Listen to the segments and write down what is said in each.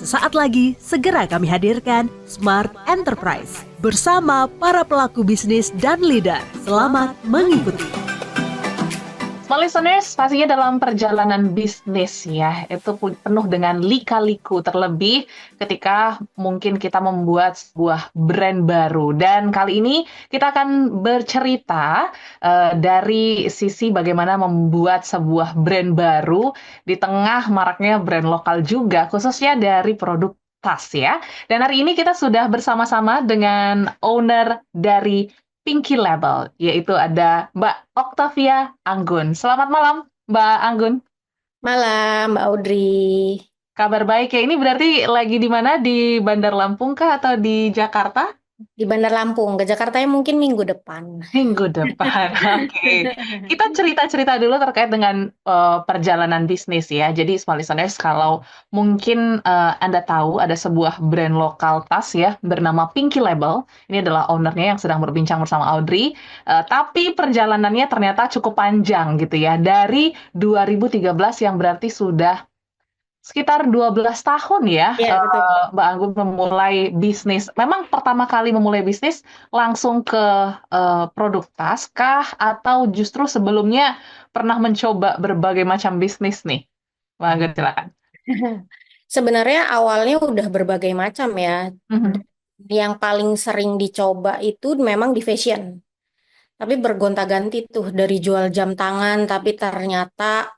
Sesaat lagi, segera kami hadirkan Smart Enterprise bersama para pelaku bisnis dan leader. Selamat mengikuti. Small listeners, pastinya dalam perjalanan bisnis ya, itu penuh dengan lika-liku, terlebih ketika mungkin kita membuat sebuah brand baru. Dan kali ini kita akan bercerita dari sisi bagaimana membuat sebuah brand baru di tengah maraknya brand lokal juga, khususnya dari produk tas ya. Dan hari ini kita sudah bersama-sama dengan owner dari Pinky Label, yaitu ada Mbak Octavia Anggun. Selamat malam, Mbak Anggun. Malam, Mbak Audrey. Kabar baik ya. Ini berarti lagi di mana? Di Bandar Lampung kah atau di Jakarta? Di Bandar Lampung, ke Jakarta mungkin minggu depan. Minggu depan. Oke. Kita cerita-cerita dulu terkait dengan perjalanan bisnis ya. Jadi, small listeners, kalau mungkin Anda tahu ada sebuah brand lokal tas ya bernama Pinky Label. Ini adalah ownernya yang sedang berbincang bersama Audrey. Tapi perjalanannya ternyata cukup panjang gitu ya. Dari 2013 yang berarti sudah sekitar 12 tahun ya, Iya, betul. Mbak Anggun memulai bisnis. Memang pertama kali memulai bisnis langsung ke produk tas kah? Atau justru sebelumnya pernah mencoba berbagai macam bisnis nih? Mbak Anggun silakan. Sebenarnya awalnya udah berbagai macam ya. Mhm. Yang paling sering dicoba itu memang di fashion. Tapi bergonta-ganti tuh dari jual jam tangan, tapi ternyata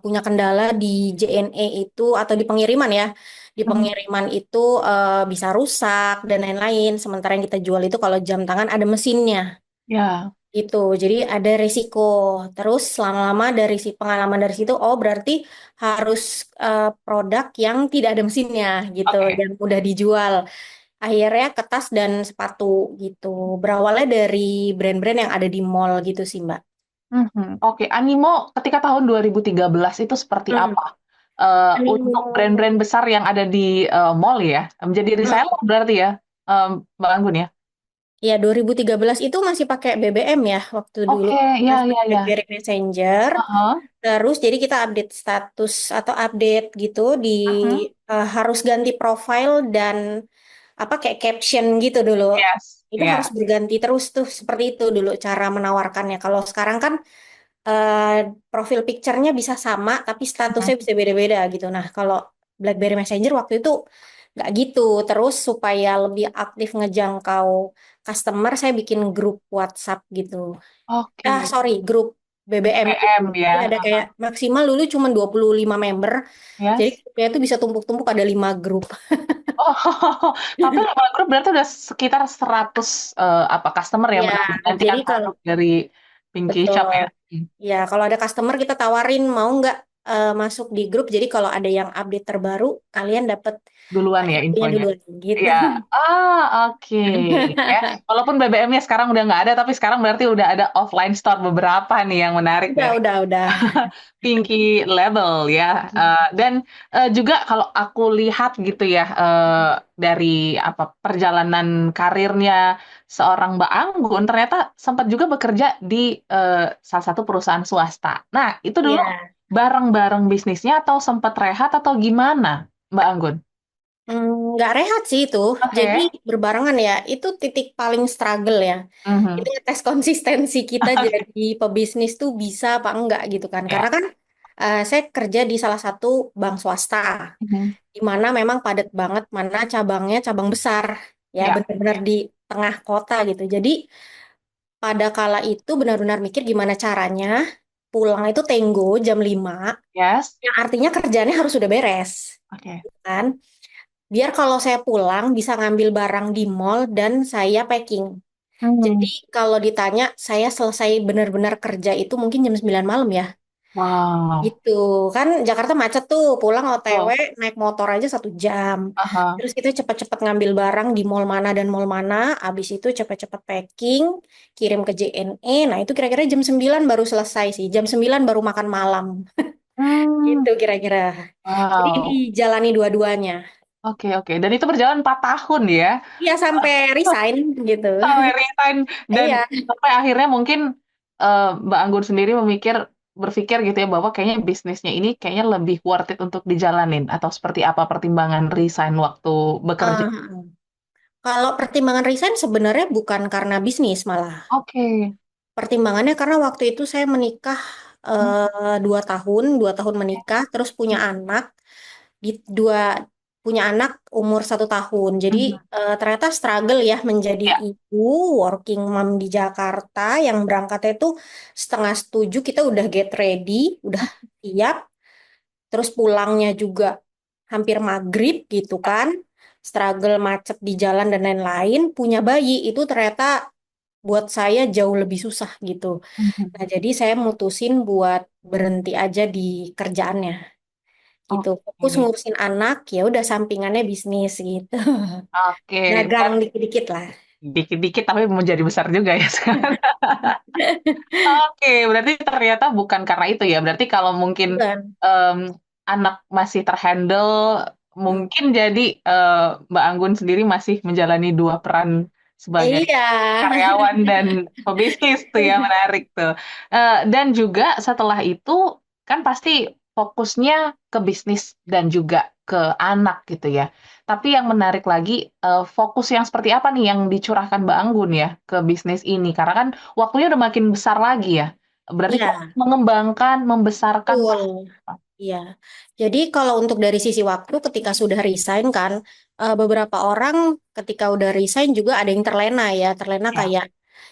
punya kendala di JNE itu atau di pengiriman ya. Di Mhm. pengiriman itu bisa rusak dan lain-lain. Sementara yang kita jual itu kalau jam tangan ada mesinnya. Ya, Gitu, jadi ada risiko. Terus lama-lama dari si pengalaman dari situ, oh berarti harus produk yang tidak ada mesinnya gitu oke. dan mudah dijual. Akhirnya ke tas dan sepatu gitu. Berawalnya dari brand-brand yang ada di mall gitu sih, Mbak. Mhm. Oke, Animo ketika tahun 2013 itu seperti Hmm. apa? Untuk Animo. brand-brand besar yang ada di mall ya, menjadi reseller Hmm. berarti ya, Mbak Anggun ya? Ya, 2013 itu masih pakai BBM ya waktu dulu. Oke, ya, Masih ya, ya. BlackBerry Messenger. Aha, Terus jadi kita update status atau update gitu di mhm. harus ganti profile dan apa kayak caption gitu dulu. Yes, Itu harus ya. berganti terus tuh seperti itu dulu cara menawarkannya. Kalau sekarang kan eh, profil picture-nya bisa sama tapi Mhm. statusnya bisa beda-beda gitu. Nah, kalau BlackBerry Messenger waktu itu nggak gitu. Terus supaya lebih aktif ngejangkau customer, saya bikin grup WhatsApp gitu. Oke, Sorry, grup BBM gitu. BBM Jadi ya. ada kayak maksimal dulu cuma 25 member. Jadi Yes. grupnya itu bisa tumpuk-tumpuk ada 5 grup. Oh, tapi 5 grup berarti udah sekitar 100 apa customer yang Ya, benar jadi menggantikan kalau produk dari Pinky Shop betul. ya. Hmm. Ya, kalau ada customer kita tawarin mau nggak masuk di grup. Jadi kalau ada yang update terbaru, kalian dapat Duluan ya infonya infonya. duluan gitu. Iya. Oke. Ya, walaupun BBM-nya sekarang udah nggak ada, tapi sekarang berarti udah ada offline store beberapa nih yang menarik dari Udah. Pinky Label ya. Dan juga kalau aku lihat gitu ya, dari apa perjalanan karirnya seorang Mbak Anggun ternyata sempat juga bekerja di salah satu perusahaan swasta. Nah, itu dulu Ya. bareng-bareng bisnisnya atau sempat rehat atau gimana, Mbak Anggun? Nggak rehat sih itu. Jadi Oke. berbarengan ya. Itu titik paling struggle ya. Itu Mhm. ngetes konsistensi kita jadi pebisnis tuh bisa apa enggak gitu kan. Ya. Karena kan saya kerja di salah satu bank swasta. Mhm. Di mana memang padat banget. Mana cabangnya cabang besar. Ya Ya. benar-benar di tengah kota gitu. Jadi pada kala itu benar-benar mikir gimana caranya pulang itu tenggo jam 5. Yes. Yang artinya kerjaannya harus sudah beres. Oke. Kan? Biar kalau saya pulang bisa ngambil barang di mall dan saya packing. Jadi Hmm. kalau ditanya saya selesai benar-benar kerja itu mungkin jam 9 malam ya. Wow. Gitu kan Jakarta macet tuh pulang OTW Betul. naik motor aja 1 jam. Aha. Terus kita cepet-cepet ngambil barang di mall mana dan mall mana. Abis itu cepet-cepet packing, kirim ke JNE. Nah itu kira-kira jam 9 baru selesai sih. Jam 9 baru makan malam. Hmm. Gitu kira-kira. Jadi Wow. dijalani dua-duanya. Oke, oke. Dan itu berjalan 4 tahun ya? Iya sampai resign gitu. Sampai resign dan Iya. sampai akhirnya mungkin Mbak Anggun sendiri memikir berpikir gitu ya bahwa kayaknya bisnisnya ini kayaknya lebih worth it untuk dijalanin atau seperti apa pertimbangan resign waktu bekerja? Eh, Kalau pertimbangan resign sebenarnya bukan karena bisnis malah. Oke. Pertimbangannya karena waktu itu saya menikah 2 tahun menikah, terus punya anak, di dua punya anak umur 1 tahun. Jadi Mhm. ternyata struggle ya menjadi Ya. ibu working mom di Jakarta yang berangkatnya itu 6:30 kita udah get ready, udah siap, terus pulangnya juga hampir maghrib gitu kan. Struggle macet di jalan dan lain-lain, punya bayi itu ternyata buat saya jauh lebih susah gitu. Mhm. Nah, jadi saya mutusin buat berhenti aja di kerjaannya gitu. Fokus Oke. ngurusin anak, ya udah sampingannya bisnis gitu. Oke, Dagang dikit-dikit lah. dikit-dikit tapi menjadi besar juga ya sekarang. Oke, berarti ternyata bukan karena itu ya. Berarti kalau mungkin Bukan. em, anak masih terhandle, Hmm. mungkin jadi Mbak Anggun sendiri masih menjalani dua peran sebagai Iya. karyawan dan pebisnis tuh ya, menarik tuh. Dan juga setelah itu kan pasti fokusnya ke bisnis dan juga ke anak gitu ya. Tapi yang menarik lagi, fokus yang seperti apa nih yang dicurahkan Mbak Anggun ya ke bisnis ini? Karena kan waktunya udah makin besar lagi ya. Berarti kok Iya, mengembangkan, membesarkan betul. Iya. Jadi kalau untuk dari sisi waktu ketika sudah resign kan, beberapa orang ketika udah resign juga ada yang terlena ya, terlena ya. kayak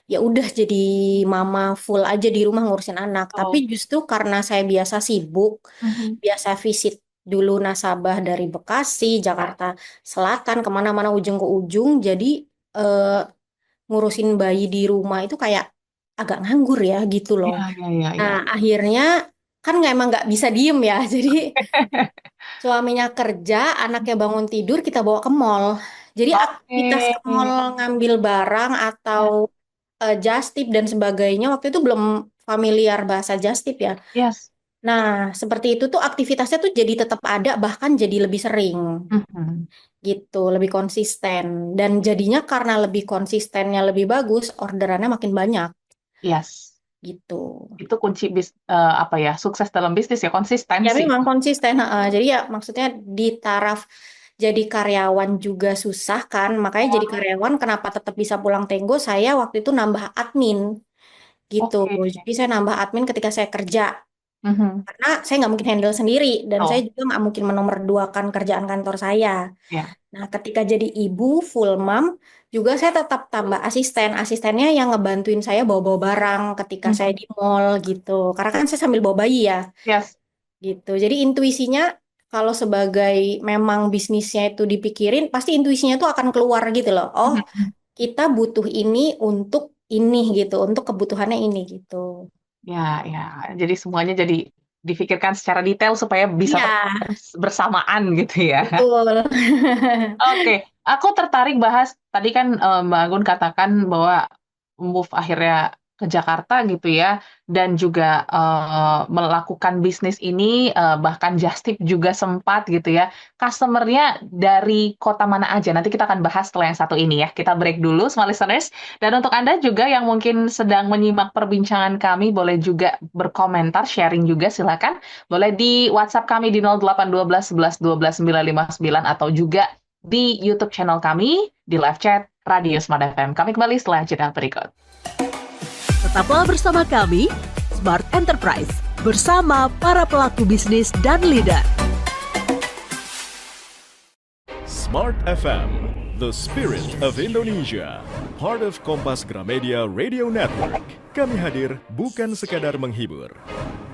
ya udah jadi mama full aja di rumah ngurusin anak. Tapi Oh. justru karena saya biasa sibuk, Mhm. biasa visit dulu nasabah dari Bekasi, Jakarta Selatan, kemana-mana ujung ke ujung, jadi eh, ngurusin bayi di rumah itu kayak agak nganggur ya gitu loh. Ya, ya, ya, Nah, ya. akhirnya kan emang nggak bisa diem ya. Jadi suaminya kerja, anaknya bangun tidur, kita bawa ke mall. Jadi Oke. aktivitas ke mall ngambil barang atau Ya. just tip dan sebagainya waktu itu belum familiar bahasa just tip ya. Yes. Nah, seperti itu tuh aktivitasnya tuh jadi tetap ada, bahkan jadi lebih sering Mhm. gitu, lebih konsisten. Dan jadinya karena lebih konsistennya lebih bagus, orderannya makin banyak Yes. gitu. Itu kunci apa ya, sukses dalam bisnis ya, Ya konsistensi. memang konsisten, jadi ya maksudnya di taraf jadi karyawan juga susah kan, makanya jadi Ya. karyawan kenapa tetap bisa pulang tenggo, saya waktu itu nambah admin gitu. Oke. Jadi saya nambah admin ketika saya kerja, Mhm. karena saya nggak mungkin handle sendiri, dan saya Oh, juga nggak mungkin menomorduakan kerjaan kantor saya. ya. Nah, ketika jadi ibu full mom, juga saya tetap tambah asisten. Asistennya yang ngebantuin saya bawa-bawa barang ketika saya Mhm. di mall gitu. Karena kan saya sambil bawa bayi ya, Yes. gitu. Jadi intuisinya kalau sebagai memang bisnisnya itu dipikirin, pasti intuisinya itu akan keluar gitu loh. Oh, Mhm. kita butuh ini untuk ini gitu, untuk kebutuhannya ini gitu. Ya, ya. Jadi semuanya jadi difikirkan secara detail supaya bisa Iya, bersamaan gitu ya. betul. Oke, aku tertarik bahas tadi kan Mbak Agun katakan bahwa move akhirnya ke Jakarta gitu ya, dan juga melakukan bisnis ini bahkan Just Tip juga sempat gitu ya. Customernya dari kota mana aja? Nanti kita akan bahas setelah yang satu ini ya. Kita break dulu, small listeners. Dan untuk Anda juga yang mungkin sedang menyimak perbincangan kami, boleh juga berkomentar, sharing juga silakan. Boleh di WhatsApp kami di 0812 11 12 959 atau juga di YouTube channel kami, di live chat Radio Smart FM. Kami kembali setelah jeda berikut. Tetaplah bersama kami, Smart Enterprise, bersama para pelaku bisnis dan leader. Smart FM, the spirit of Indonesia. Part of Kompas Gramedia Radio Network. Kami hadir bukan sekadar menghibur.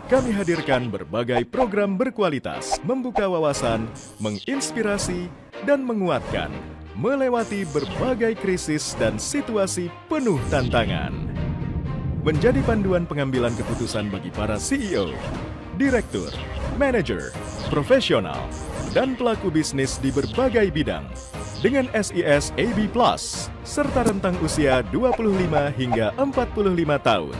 Kami hadirkan berbagai program berkualitas, membuka wawasan, menginspirasi, dan menguatkan, melewati berbagai krisis dan situasi penuh tantangan. Menjadi panduan pengambilan keputusan bagi para CEO, direktur, manajer, profesional, dan pelaku bisnis di berbagai bidang dengan SIS AB Plus serta rentang usia 25 hingga 45 tahun.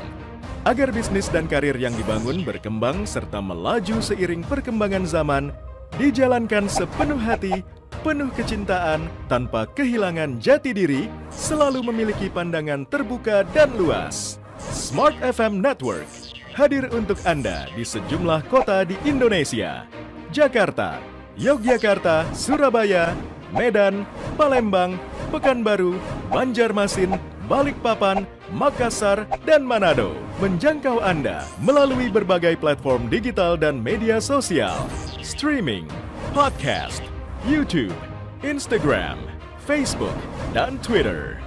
Agar bisnis dan karir yang dibangun berkembang serta melaju seiring perkembangan zaman, dijalankan sepenuh hati, penuh kecintaan, tanpa kehilangan jati diri, selalu memiliki pandangan terbuka dan luas. Smart FM Network, hadir untuk Anda di sejumlah kota di Indonesia. Jakarta, Yogyakarta, Surabaya, Medan, Palembang, Pekanbaru, Banjarmasin, Balikpapan, Makassar, dan Manado. Menjangkau Anda melalui berbagai platform digital dan media sosial, streaming, podcast, YouTube, Instagram, Facebook, dan Twitter.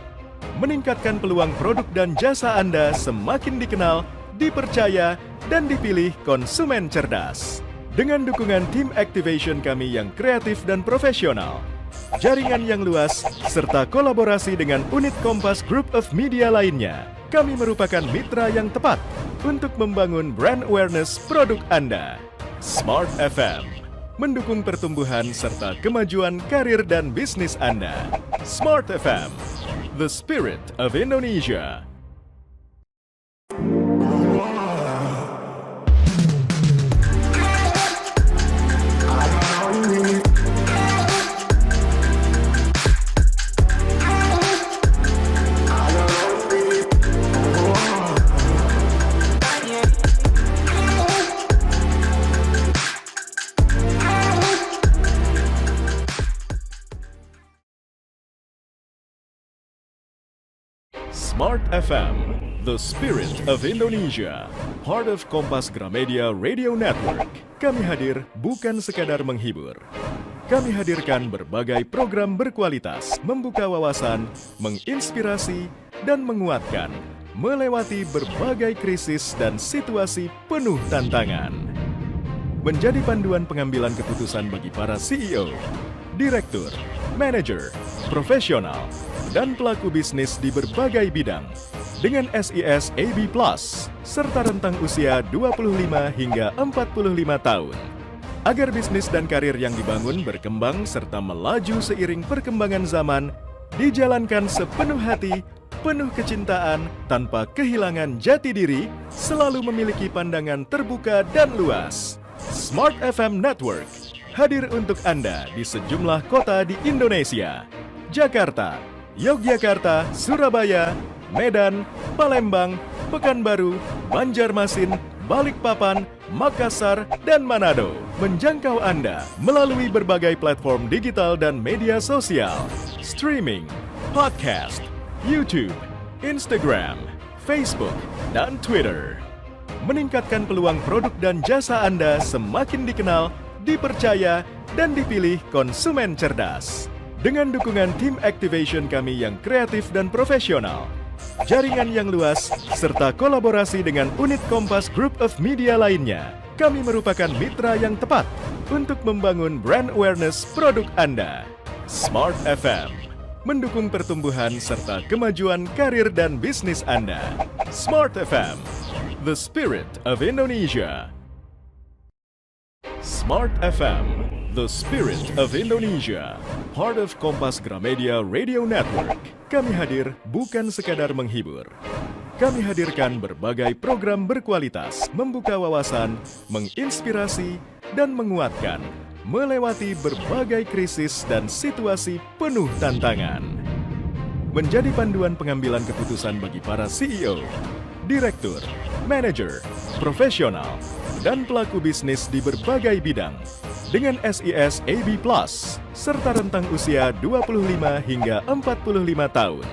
Meningkatkan peluang produk dan jasa Anda semakin dikenal, dipercaya, dan dipilih konsumen cerdas. Dengan dukungan tim activation kami yang kreatif dan profesional, jaringan yang luas, serta kolaborasi dengan unit Kompas Group of Media lainnya, kami merupakan mitra yang tepat untuk membangun brand awareness produk Anda. Smart FM mendukung pertumbuhan serta kemajuan karir dan bisnis Anda. Smart FM, the spirit of Indonesia. Smart FM, the spirit of Indonesia, part of Kompas Gramedia Radio Network. Kami hadir bukan sekadar menghibur. Kami hadirkan berbagai program berkualitas, membuka wawasan, menginspirasi, dan menguatkan, melewati berbagai krisis dan situasi penuh tantangan. Menjadi panduan pengambilan keputusan bagi para CEO, direktur, manajer, profesional, dan pelaku bisnis di berbagai bidang dengan SIS AB Plus serta rentang usia 25 hingga 45 tahun agar bisnis dan karir yang dibangun berkembang serta melaju seiring perkembangan zaman dijalankan sepenuh hati, penuh kecintaan, tanpa kehilangan jati diri, selalu memiliki pandangan terbuka dan luas. Smart FM Network hadir untuk Anda di sejumlah kota di Indonesia. Jakarta, Yogyakarta, Surabaya, Medan, Palembang, Pekanbaru, Banjarmasin, Balikpapan, Makassar, dan Manado. Menjangkau Anda melalui berbagai platform digital dan media sosial, streaming, podcast, YouTube, Instagram, Facebook, dan Twitter. Meningkatkan peluang produk dan jasa Anda semakin dikenal, dipercaya, dan dipilih konsumen cerdas. Dengan dukungan tim activation kami yang kreatif dan profesional, jaringan yang luas, serta kolaborasi dengan unit Kompas Group of Media lainnya, kami merupakan mitra yang tepat untuk membangun brand awareness produk Anda. Smart FM mendukung pertumbuhan serta kemajuan karir dan bisnis Anda. Smart FM, the spirit of Indonesia. Smart FM, the spirit of Indonesia, part of Kompas Gramedia Radio Network. Kami hadir bukan sekadar menghibur. Kami hadirkan berbagai program berkualitas, membuka wawasan, menginspirasi, dan menguatkan, melewati berbagai krisis dan situasi penuh tantangan. Menjadi panduan pengambilan keputusan bagi para CEO, direktur, manajer, profesional, dan pelaku bisnis di berbagai bidang dengan SIS AB Plus serta rentang usia 25 hingga 45 tahun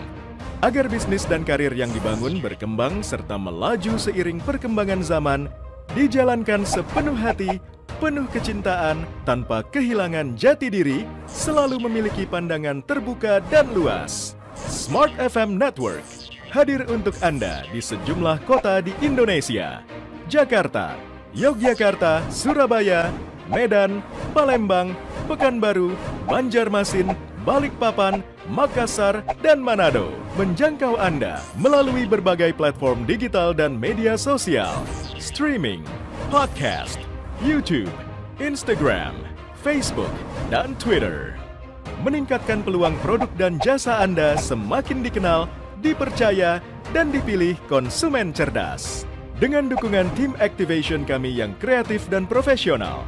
agar bisnis dan karir yang dibangun berkembang serta melaju seiring perkembangan zaman dijalankan sepenuh hati, penuh kecintaan, tanpa kehilangan jati diri, selalu memiliki pandangan terbuka dan luas. Smart FM Network hadir untuk Anda di sejumlah kota di Indonesia. Jakarta, Yogyakarta, Surabaya, Medan, Palembang, Pekanbaru, Banjarmasin, Balikpapan, Makassar, dan Manado. Menjangkau Anda melalui berbagai platform digital dan media sosial, streaming, podcast, YouTube, Instagram, Facebook, dan Twitter. Meningkatkan peluang produk dan jasa Anda semakin dikenal, dipercaya, dan dipilih konsumen cerdas. Dengan dukungan tim activation kami yang kreatif dan profesional,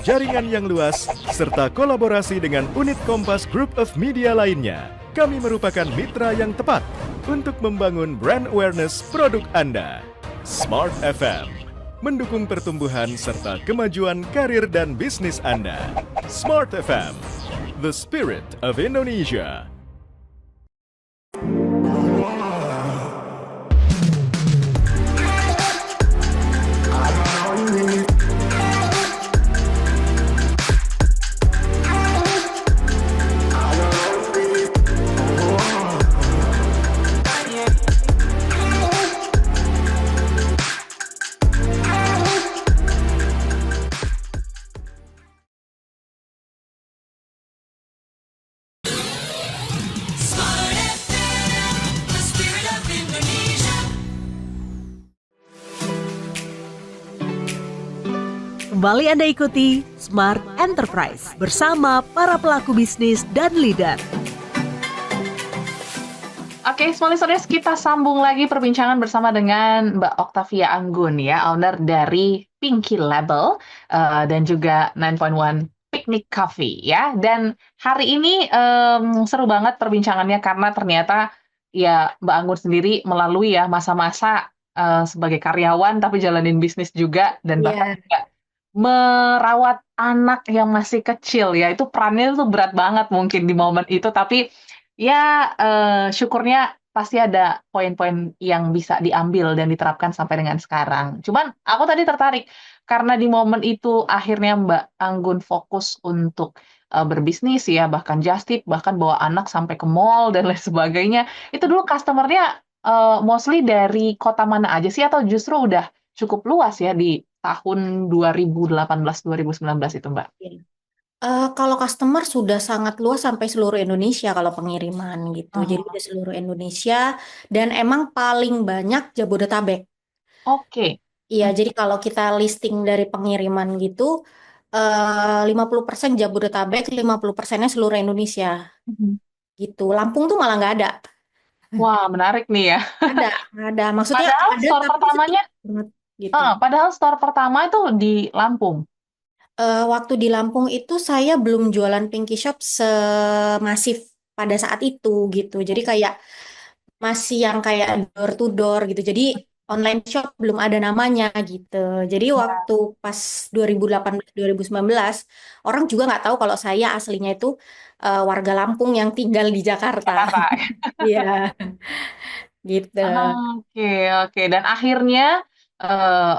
jaringan yang luas, serta kolaborasi dengan unit Kompas Group of Media lainnya, kami merupakan mitra yang tepat untuk membangun brand awareness produk Anda. Smart FM, mendukung pertumbuhan serta kemajuan karir dan bisnis Anda. Smart FM, the spirit of Indonesia. Kembali Anda ikuti Smart Enterprise bersama para pelaku bisnis dan leader. Oke, small listeners, kita sambung lagi perbincangan bersama dengan Mbak Octavia Anggun ya, owner dari Pinky Label dan juga 9.1 Picnic Coffee ya. Dan hari ini seru banget perbincangannya karena ternyata ya Mbak Anggun sendiri melalui ya masa-masa sebagai karyawan tapi jalanin bisnis juga dan bahkan juga merawat anak yang masih kecil ya. Itu perannya tuh berat banget mungkin di momen itu, tapi ya, syukurnya pasti ada poin-poin yang bisa diambil dan diterapkan sampai dengan sekarang. Cuman aku tadi tertarik, karena di momen itu akhirnya Mbak Anggun fokus untuk, berbisnis ya, bahkan just tip, bahkan bawa anak sampai ke mall dan lain sebagainya. Itu dulu customer-nya, mostly dari kota mana aja sih? Atau justru udah cukup luas ya di tahun 2018, 2019 itu, Mbak? Kalau customer sudah sangat luas sampai seluruh Indonesia kalau pengiriman gitu. Jadi Mhm. udah seluruh Indonesia dan emang paling banyak Jabodetabek. Oke. Iya, jadi kalau kita listing dari pengiriman gitu, 50% Jabodetabek, 50%-nya seluruh Indonesia Mhm. gitu. Lampung tuh malah nggak ada. Wah, menarik nih ya. Ada, ada. Maksudnya Padahal ada store tapi pertamanya sedikit banget gitu. padahal store pertama itu di Lampung? Waktu di Lampung itu saya belum jualan Pinky Shop semasif pada saat itu gitu. Jadi kayak masih yang kayak door to door gitu. Jadi online shop belum ada namanya gitu. Jadi Ya. waktu pas 2018 2019 orang juga nggak tahu kalau saya aslinya itu warga Lampung yang tinggal di Jakarta. Jakarta. Iya, gitu. Oke, oke. Dan akhirnya, eee,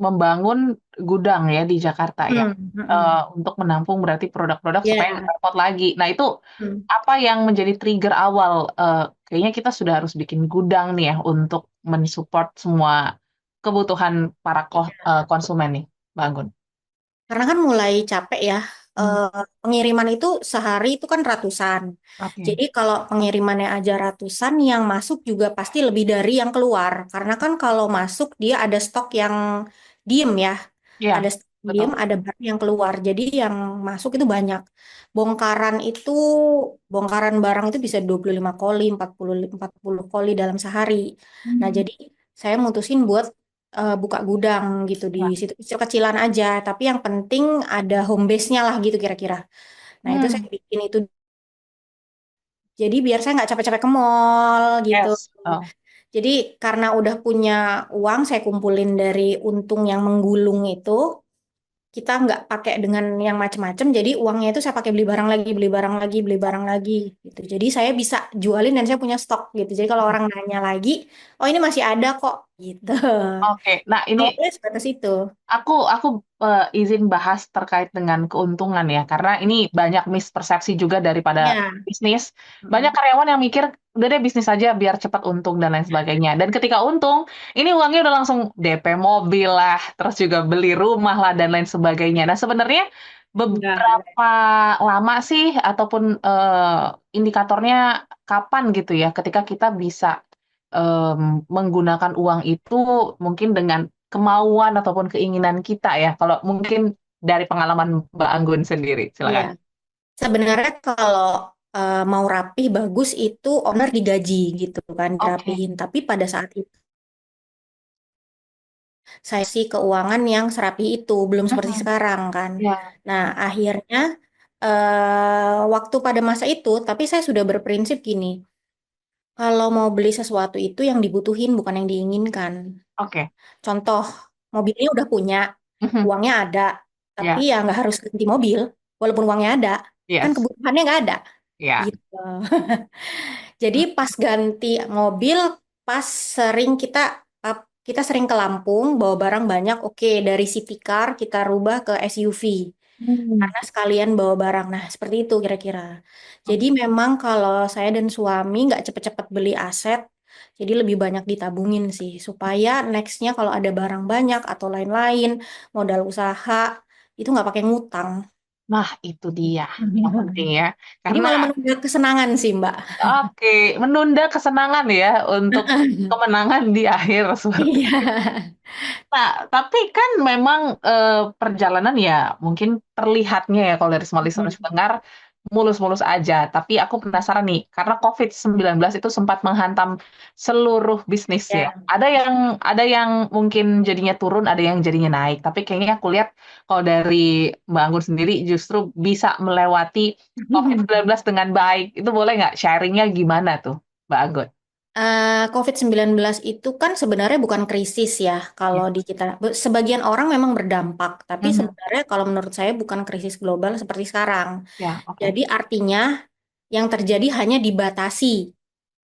membangun gudang ya di Jakarta ya, untuk menampung berarti produk-produk supaya nggak Ya. repot lagi. Nah itu, Hmm. apa yang menjadi trigger awal, kayaknya kita sudah harus bikin gudang nih ya untuk mensupport semua kebutuhan para konsumen nih, Mbak Anggun? Karena kan mulai capek ya. Hmm. Pengiriman itu sehari itu kan ratusan. Oke. Jadi kalau pengirimannya aja ratusan, yang masuk juga pasti lebih dari yang keluar. Karena kan kalau masuk dia ada stok yang diem ya. Iya, Ada stok betul. diem, ada barang yang keluar. Jadi yang masuk itu banyak. Bongkaran itu, bongkaran barang itu bisa 25 koli, 40 koli dalam sehari. Nah, Mmm. jadi saya mutusin buat buka gudang gitu di Iya. situ kecil-kecilan aja, tapi yang penting ada home base-nya lah gitu kira-kira. Nah itu saya Mmm. bikin itu, jadi biar saya nggak capek-capek ke mall gitu. Yes. Oh. Jadi karena udah punya uang, saya kumpulin dari untung yang menggulung itu, kita nggak pakai dengan yang macam-macam. Jadi uangnya itu saya pakai beli barang lagi, beli barang lagi, beli barang lagi gitu. Jadi saya bisa jualin dan saya punya stok gitu. Jadi kalau orang nanya lagi, oh ini masih ada kok gitu. Oke. Nah ini Awalnya sebatas itu. aku izin bahas terkait dengan keuntungan ya, karena ini banyak mispersepsi juga daripada Ya. bisnis. Banyak Mm. karyawan yang mikir, udah deh bisnis aja biar cepat untung dan lain sebagainya. Dan ketika untung, ini uangnya udah langsung DP mobil lah, terus juga beli rumah lah dan lain sebagainya. Nah sebenarnya Enggak. beberapa lama sih ataupun indikatornya kapan gitu ya, ketika kita bisa menggunakan uang itu mungkin dengan kemauan ataupun keinginan kita ya. Kalau mungkin dari pengalaman Mbak Anggun sendiri, Iya. silakan. Sebenarnya kalau mau rapih bagus itu owner digaji gitu kan, Oke. dirapihin. Tapi pada saat itu saya sih keuangan yang serapi itu belum seperti Mhm. sekarang kan. Ya. Nah akhirnya waktu pada masa itu, tapi saya sudah berprinsip gini, Kalau mau beli sesuatu itu yang dibutuhin bukan yang diinginkan. Oke. Contoh, mobilnya udah punya, Mhm. uangnya ada, tapi Ya, ya nggak harus ganti mobil, walaupun uangnya ada, kan yes. kebutuhannya nggak ada, Ya. gitu. Jadi pas ganti mobil, pas sering kita sering ke Lampung, bawa barang banyak, oke, dari city car kita rubah ke SUV. Hmm. Karena sekalian bawa barang. Nah, seperti itu kira-kira. Jadi memang kalau saya dan suami nggak cepet-cepet beli aset, jadi lebih banyak ditabungin sih, supaya nextnya kalau ada barang banyak atau lain-lain, modal usaha, itu nggak pakai ngutang. Nah, itu dia yang penting ya. Jadi Karena malah menunda kesenangan sih, Mbak. oke, menunda kesenangan ya untuk kemenangan di akhir. Iya. Nah, tapi kan memang perjalanan ya mungkin terlihatnya ya kalau dari semua listeners dengar mulus-mulus aja. Tapi aku penasaran nih, karena COVID-19 itu sempat menghantam seluruh bisnis ya. Ya. Ada yang mungkin jadinya turun, ada yang jadinya naik. Tapi kayaknya aku lihat kalau dari Mbak Anggun sendiri justru bisa melewati COVID-19 dengan baik. Itu boleh nggak sharingnya gimana tuh, Mbak Anggun? COVID-19 itu kan sebenarnya bukan krisis ya Ya. kalau di kita. Sebagian orang memang berdampak, tapi Mhm. sebenarnya kalau menurut saya bukan krisis global seperti sekarang. Ya, oke. Jadi artinya yang terjadi hanya dibatasi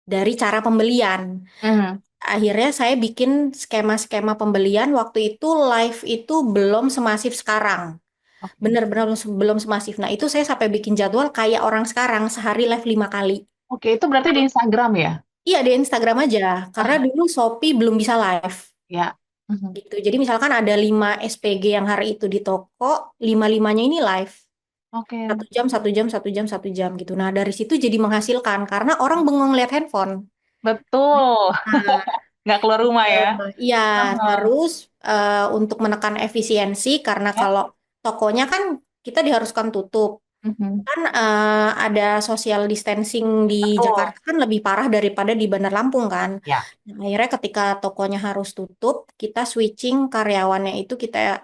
dari cara pembelian. Mhm. Akhirnya saya bikin skema-skema pembelian waktu itu live itu belum semasif sekarang. Oke. Benar-benar belum semasif. Nah itu saya sampai bikin jadwal kayak orang sekarang sehari live 5 kali. Oke, itu berarti di Instagram ya? Iya di Instagram aja. Karena Ah, dulu Shopee belum bisa live. ya. Mhm. Gitu. Jadi misalkan ada 5 SPG yang hari itu di toko, 5-5-nya ini live. Oke, 1 jam, 1 jam, 1 jam, 1 jam gitu. Nah dari situ jadi menghasilkan karena orang bengong lihat handphone. betul. Nah, Nggak keluar rumah ya? iya, Aha. terus untuk menekan efisiensi karena Ya. kalau tokonya kan kita diharuskan tutup. Mhm. Kan ada social distancing di Betul. Jakarta kan lebih parah daripada di Bandar Lampung kan. Ya. Nah, akhirnya ketika tokonya harus tutup, kita switching karyawannya itu kita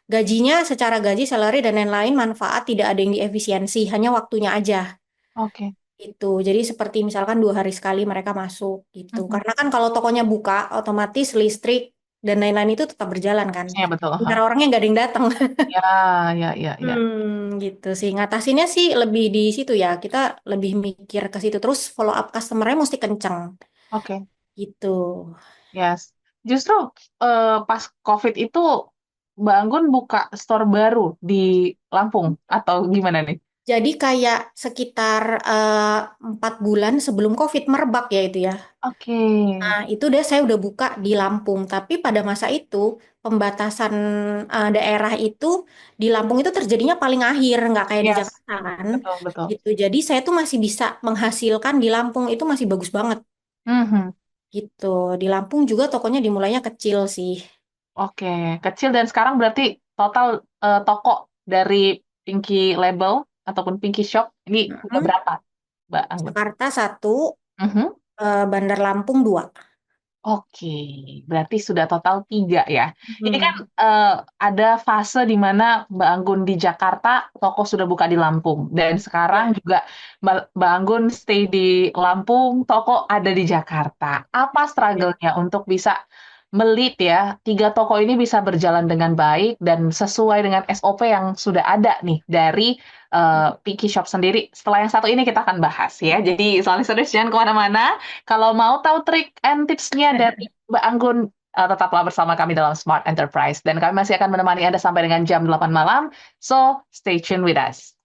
gajinya secara gaji, salary dan lain-lain manfaat tidak ada yang diefisiensi, hanya waktunya aja Oke. gitu. Jadi seperti misalkan 2 hari sekali mereka masuk gitu. Mhm. Karena kan kalau tokonya buka, otomatis listrik dan lain-lain itu tetap berjalan kan. Ya, betul. Sementara Aha. orangnya nggak ada yang datang. Ya, ya, ya, ya. Gitu sih. Ngatasinnya sih lebih di situ ya. Kita lebih mikir ke situ. Terus follow up customer-nya mesti kenceng. Oke. Gitu. Yes. Justru pas COVID itu Mbak Anggun buka store baru di Lampung atau gimana nih? Jadi kayak sekitar 4 bulan sebelum COVID merebak ya itu ya. Oke. Nah, itu deh saya udah buka di Lampung. Tapi pada masa itu pembatasan daerah itu di Lampung itu terjadinya paling akhir, nggak kayak di Yes. Jakarta kan. Betul, betul. Gitu. Jadi saya tuh masih bisa menghasilkan di Lampung itu masih bagus banget. Mhm. Gitu. Di Lampung juga tokonya dimulainya kecil sih. Oke, kecil dan sekarang berarti total toko dari Pinky Label ataupun Pinky Shop ini udah Mm. berapa, Mbak Anggun? Jakarta 1, Mhm. Bandar Lampung 2. Oke, berarti sudah total 3 ya. Ini kan Hmm. ada fase di mana Mbak Anggun di Jakarta, toko sudah buka di Lampung. Dan sekarang Ya. juga Mbak Anggun stay di Lampung, toko ada di Jakarta. Apa Ya. struggle-nya untuk bisa melit ya, 3 toko ini bisa berjalan dengan baik dan sesuai dengan SOP yang sudah ada nih dari Pinky Shop sendiri. Setelah yang satu ini kita akan bahas ya. Jadi soalnya serius jangan kemana-mana. Kalau mau tahu trik and tipsnya dari Mbak Anggun, tetaplah bersama kami dalam Smart Enterprise. Dan kami masih akan menemani Anda sampai dengan jam 8 malam. So, stay tuned with us.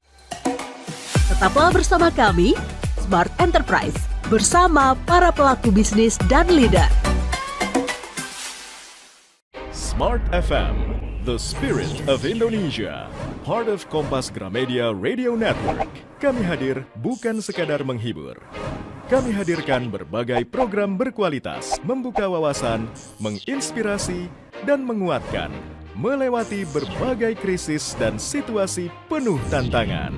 Tetaplah bersama kami, Smart Enterprise, bersama para pelaku bisnis dan leader. Smart FM, the spirit of Indonesia. Part of Kompas Gramedia Radio Network. Kami hadir bukan sekadar menghibur. Kami hadirkan berbagai program berkualitas, membuka wawasan, menginspirasi, dan menguatkan, melewati berbagai krisis dan situasi penuh tantangan.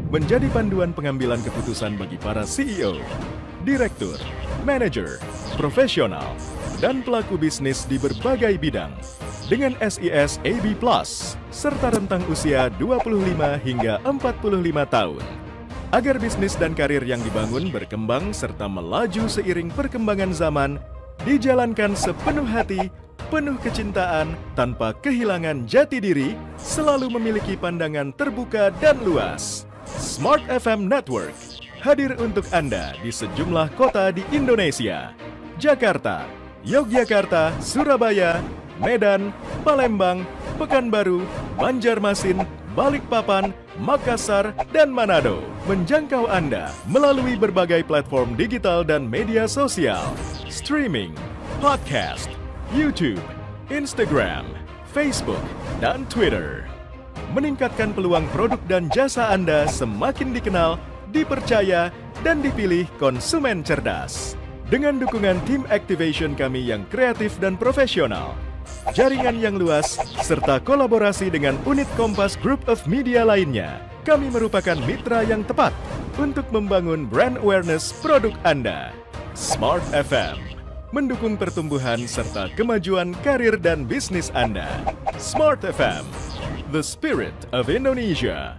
Menjadi panduan pengambilan keputusan bagi para CEO, direktur, manajer, profesional, dan pelaku bisnis di berbagai bidang dengan SIS AB Plus serta rentang usia 25 hingga 45 tahun. Agar bisnis dan karir yang dibangun berkembang serta melaju seiring perkembangan zaman, dijalankan sepenuh hati, penuh kecintaan, tanpa kehilangan jati diri, selalu memiliki pandangan terbuka dan luas. Smart FM Network hadir untuk Anda di sejumlah kota di Indonesia. Jakarta, Yogyakarta, Surabaya, Medan, Palembang, Pekanbaru, Banjarmasin, Balikpapan, Makassar, dan Manado. Menjangkau Anda melalui berbagai platform digital dan media sosial, streaming, podcast, YouTube, Instagram, Facebook, dan Twitter. Meningkatkan peluang produk dan jasa Anda semakin dikenal, dipercaya, dan dipilih konsumen cerdas. Dengan dukungan tim activation kami yang kreatif dan profesional, jaringan yang luas, serta kolaborasi dengan unit Kompas Group of Media lainnya, kami merupakan mitra yang tepat untuk membangun brand awareness produk Anda. Smart FM mendukung pertumbuhan serta kemajuan karir dan bisnis Anda. Smart FM, the spirit of Indonesia.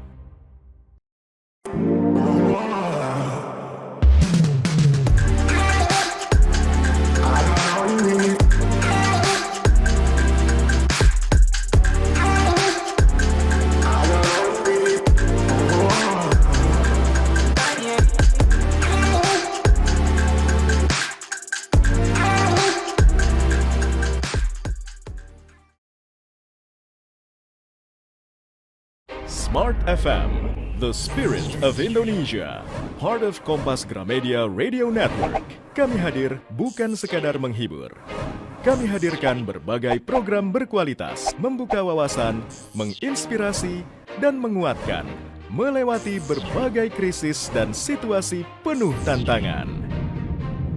Smart FM, the spirit of Indonesia, part of Kompas Gramedia Radio Network. Kami hadir bukan sekadar menghibur. Kami hadirkan berbagai program berkualitas, membuka wawasan, menginspirasi, dan menguatkan, melewati berbagai krisis dan situasi penuh tantangan.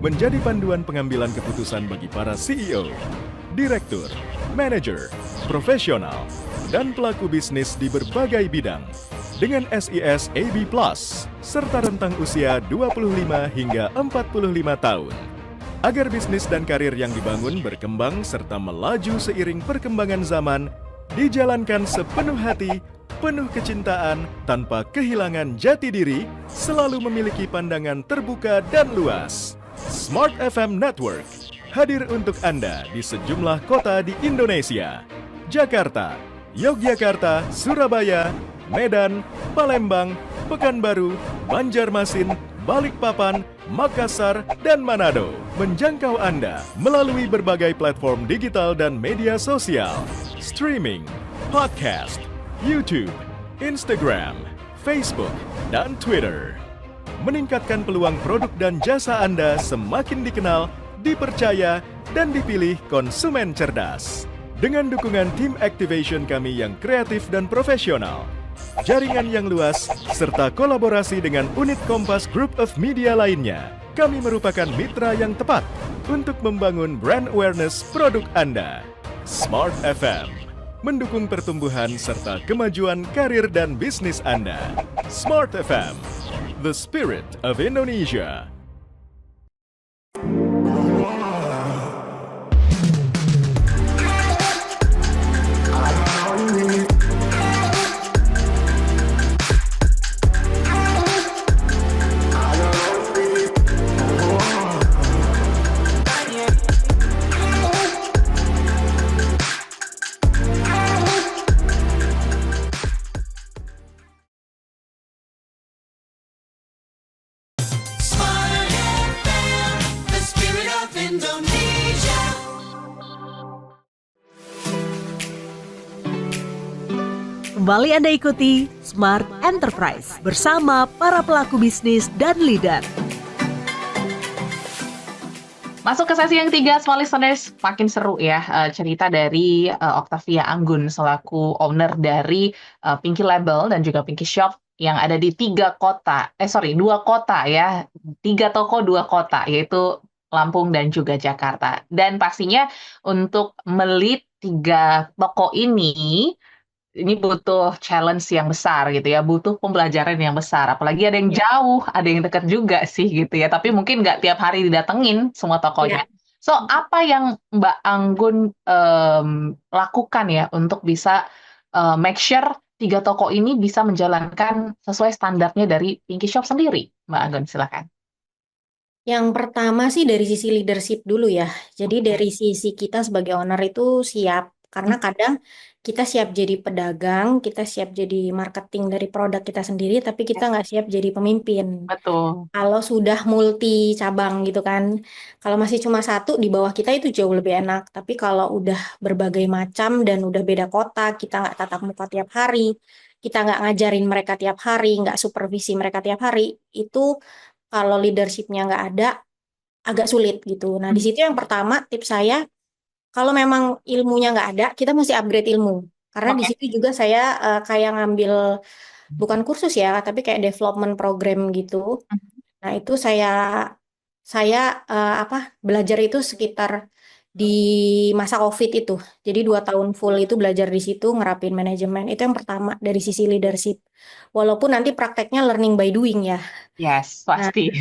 Menjadi panduan pengambilan keputusan bagi para CEO, direktur, manajer, profesional, dan pelaku bisnis di berbagai bidang dengan SIS AB Plus serta rentang usia 25 hingga 45 tahun. Agar bisnis dan karir yang dibangun berkembang serta melaju seiring perkembangan zaman, dijalankan sepenuh hati, penuh kecintaan, tanpa kehilangan jati diri, selalu memiliki pandangan terbuka dan luas. Smart FM Network hadir untuk Anda di sejumlah kota di Indonesia. Jakarta, Yogyakarta, Surabaya, Medan, Palembang, Pekanbaru, Banjarmasin, Balikpapan, Makassar, dan Manado. Menjangkau Anda melalui berbagai platform digital dan media sosial, streaming, podcast, YouTube, Instagram, Facebook, dan Twitter. Meningkatkan peluang produk dan jasa Anda semakin dikenal, dipercaya, dan dipilih konsumen cerdas. Dengan dukungan tim activation kami yang kreatif dan profesional, jaringan yang luas, serta kolaborasi dengan unit Kompas Group of Media lainnya, kami merupakan mitra yang tepat untuk membangun brand awareness produk Anda. Smart FM mendukung pertumbuhan serta kemajuan karir dan bisnis Anda. Smart FM, the spirit of Indonesia. Smart FM, the spirit of Indonesia. Kembali Anda ikuti Smart Enterprise bersama para pelaku bisnis dan leader. Masuk ke sesi yang ketiga, small listeners, makin seru ya cerita dari Octavia Anggun selaku owner dari Pinky Label dan juga Pinky Shop yang ada di 2 kota ya, 3 toko 2 kota, yaitu Lampung dan juga Jakarta. Dan pastinya untuk melit 3 toko ini butuh challenge yang besar gitu ya, butuh pembelajaran yang besar. Apalagi ada yang jauh, ada yang dekat juga sih gitu ya. Tapi mungkin nggak tiap hari didatengin semua tokonya. So, apa yang Mbak Anggun lakukan ya untuk bisa make sure tiga toko ini bisa menjalankan sesuai standarnya dari Pinky Shop sendiri? Mbak Anggun, silakan. Yang pertama sih dari sisi leadership dulu ya. Jadi Oke. dari sisi kita sebagai owner itu siap. Karena Hmm, kadang kita siap jadi pedagang, kita siap jadi marketing dari produk kita sendiri, tapi kita yes, nggak siap jadi pemimpin. betul. Kalau sudah multi cabang gitu kan, kalau masih cuma satu di bawah kita itu jauh lebih enak. Tapi kalau udah berbagai macam dan udah beda kota, kita nggak tatap muka tiap hari, kita nggak ngajarin mereka tiap hari, nggak supervisi mereka tiap hari, itu kalau leadershipnya nggak ada, agak sulit gitu. Nah, di Hmm, situ yang pertama tips saya, kalau memang ilmunya nggak ada, kita mesti upgrade ilmu. Karena di Oke. situ juga saya kayak ngambil bukan kursus ya, tapi kayak development program gitu. Hmm, Nah, itu saya apa belajar itu sekitar di masa COVID itu. Jadi 2 tahun full itu belajar di situ ngerapin manajemen. Itu yang pertama dari sisi leadership. Walaupun nanti prakteknya learning by doing ya. yes, Nah, pasti.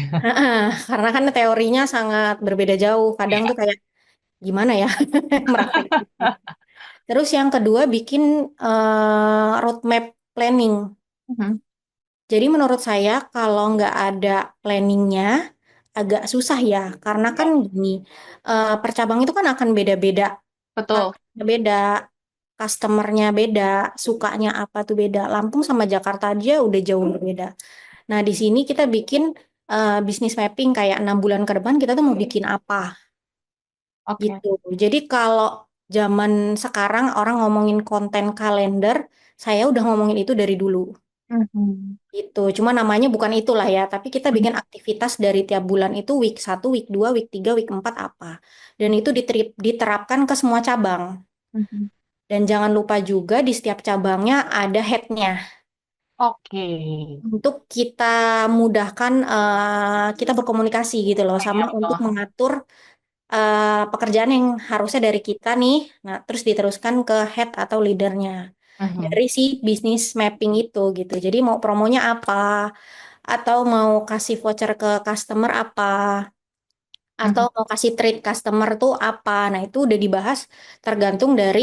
karena kan teorinya sangat berbeda jauh. Kadang Iya. tuh kayak gimana ya meraktek gitu. Terus yang kedua bikin roadmap planning. Mhm. Jadi menurut saya kalau nggak ada planningnya agak susah ya, karena kan Yes, gini, per cabang itu kan akan beda-beda, betul. marketnya beda, customernya beda, sukanya apa tuh beda. Lampung sama Jakarta aja udah jauh berbeda. Nah di sini kita bikin bisnis mapping kayak 6 bulan ke depan kita tuh mau bikin apa Oke. gitu. Jadi kalau zaman sekarang orang ngomongin konten kalender, saya udah ngomongin itu dari dulu. Mhm. Gitu. Cuma namanya bukan itulah ya, tapi kita Mhm. bikin aktivitas dari tiap bulan itu week 1, week 2, week 3, week 4 apa. Dan itu diterapkan ke semua cabang. Mhm. Dan jangan lupa juga di setiap cabangnya ada headnya. Oke. Untuk kita mudahkan kita berkomunikasi gitu loh. Iya, Sama untuk betul. mengatur pekerjaan yang harusnya dari kita nih. Nah, terus diteruskan ke head atau leadernya. Mhm. Dari si bisnis mapping itu gitu. Jadi mau promonya apa, atau mau kasih voucher ke customer apa, atau Mhm. mau kasih treat customer tuh apa. Nah, itu udah dibahas tergantung dari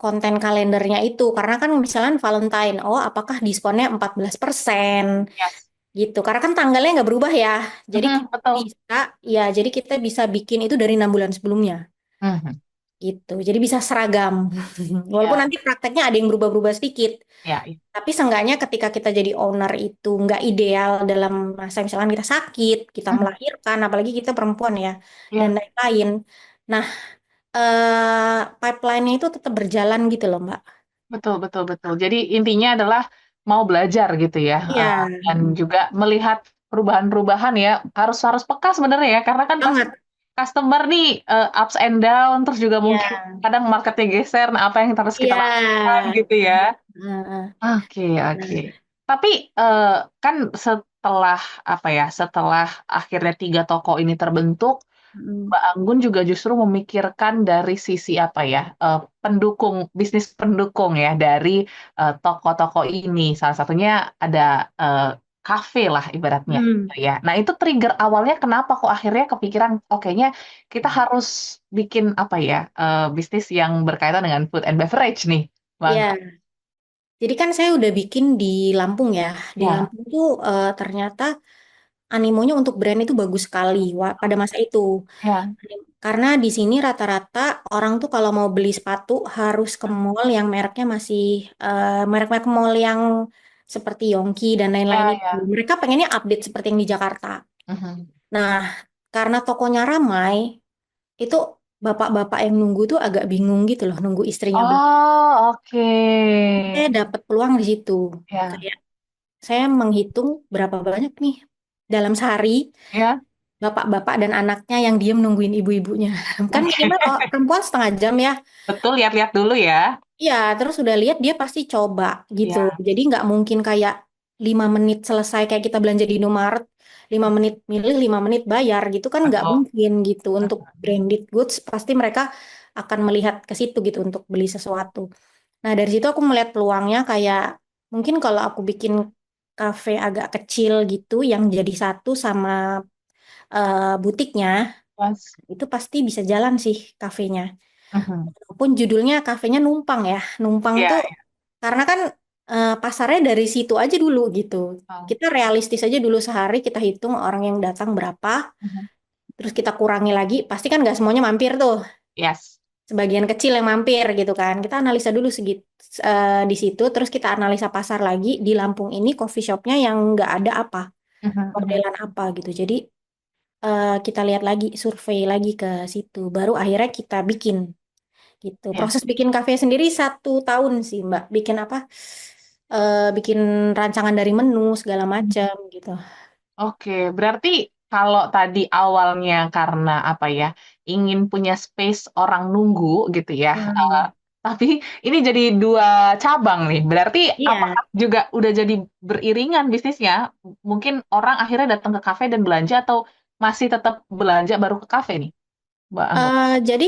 konten kalendernya itu. Karena kan misalnya Valentine, oh apakah diskonnya 14% Yes. gitu. Karena kan tanggalnya nggak berubah ya. Jadi Mhm, kita betul. bisa, ya jadi kita bisa bikin itu dari 6 bulan sebelumnya. Mhm. Gitu. Jadi bisa seragam. Walaupun Iya, nanti prakteknya ada yang berubah-berubah sedikit. iya, iya. Tapi seenggaknya ketika kita jadi owner itu nggak ideal dalam masa misalkan kita sakit, kita Mhm. melahirkan, apalagi kita perempuan ya, dan Iya, lain-lain. Nah, pipeline-nya itu tetap berjalan gitu loh, Mbak. betul, betul, betul. Jadi intinya adalah mau belajar gitu ya, Iya, dan juga melihat perubahan-perubahan ya. Harus harus peka sebenarnya ya, karena kan pasti banget. customer nih ups and down, terus juga Iya, mungkin kadang marketnya geser. Nah, apa yang harus kita iya. lakukan gitu ya? Heeh. Oke, oke. Nah, Tapi kan setelah apa ya, setelah akhirnya tiga toko ini terbentuk, mm, Mbak Anggun juga justru memikirkan dari sisi apa ya, pendukung, bisnis pendukung ya dari toko-toko ini. Salah satunya ada eh, kafe lah ibaratnya, gitu mm. ya. Nah itu trigger awalnya kenapa kok akhirnya kepikiran, kayaknya kita harus bikin apa ya, bisnis yang berkaitan dengan food and beverage nih, Bang. Iya. Jadi kan saya udah bikin di Lampung ya. Di Ya, Lampung tuh ternyata animonya untuk brand itu bagus sekali pada masa itu. ya, Karena di sini rata-rata orang tuh kalau mau beli sepatu harus ke mall yang mereknya masih merek-merek mall yang seperti Yongki dan lain-lain ya, itu. ya. Mereka pengennya update seperti yang di Jakarta. Mhm. Nah, karena tokonya ramai, itu bapak-bapak yang nunggu tuh agak bingung gitu loh, nunggu istrinya beli. Oh, oke. Saya dapat peluang di situ. Ya, Kayak saya menghitung berapa banyak nih dalam sehari ya. bapak-bapak dan anaknya yang diem nungguin ibu-ibunya. Kan Oke. minimal kalau perempuan setengah jam ya. Betul, lihat-lihat dulu ya. Iya, terus udah lihat dia pasti coba gitu. Ya. Jadi nggak mungkin kayak 5 menit selesai kayak kita belanja di Indomaret, 5 menit milih, 5 menit bayar gitu kan nggak Betul. mungkin gitu. Untuk branded goods pasti mereka akan melihat ke situ gitu untuk beli sesuatu. Nah dari situ aku melihat peluangnya kayak mungkin kalau aku bikin kafe agak kecil gitu yang jadi satu sama butiknya Yes. itu pasti bisa jalan sih kafenya. Mhm. Walaupun judulnya kafenya numpang ya, numpang Ya, tuh ya. karena kan pasarnya dari situ aja dulu gitu. Oh. Kita realistis aja dulu sehari kita hitung orang yang datang berapa, Mhm. terus kita kurangi lagi. Pasti kan nggak semuanya mampir tuh. Yes. Sebagian kecil yang mampir gitu kan. Kita analisa dulu di situ, terus kita analisa pasar lagi di Lampung ini coffee shopnya yang nggak ada apa, Mhm, mhm. modelan apa gitu. Jadi kita lihat lagi, survei lagi ke situ. Baru akhirnya kita bikin gitu. Ya. Proses bikin kafe sendiri 1 tahun sih Mbak. Bikin apa? Bikin rancangan dari menu segala macam gitu. Oke, berarti kalau tadi awalnya karena apa ya, ingin punya space orang nunggu gitu ya, Hmm. tapi ini jadi dua cabang nih. Berarti Iya. apakah juga udah jadi beriringan bisnisnya? Mungkin orang akhirnya datang ke kafe dan belanja atau masih tetap belanja baru ke kafe nih, Mbak Anggun? Jadi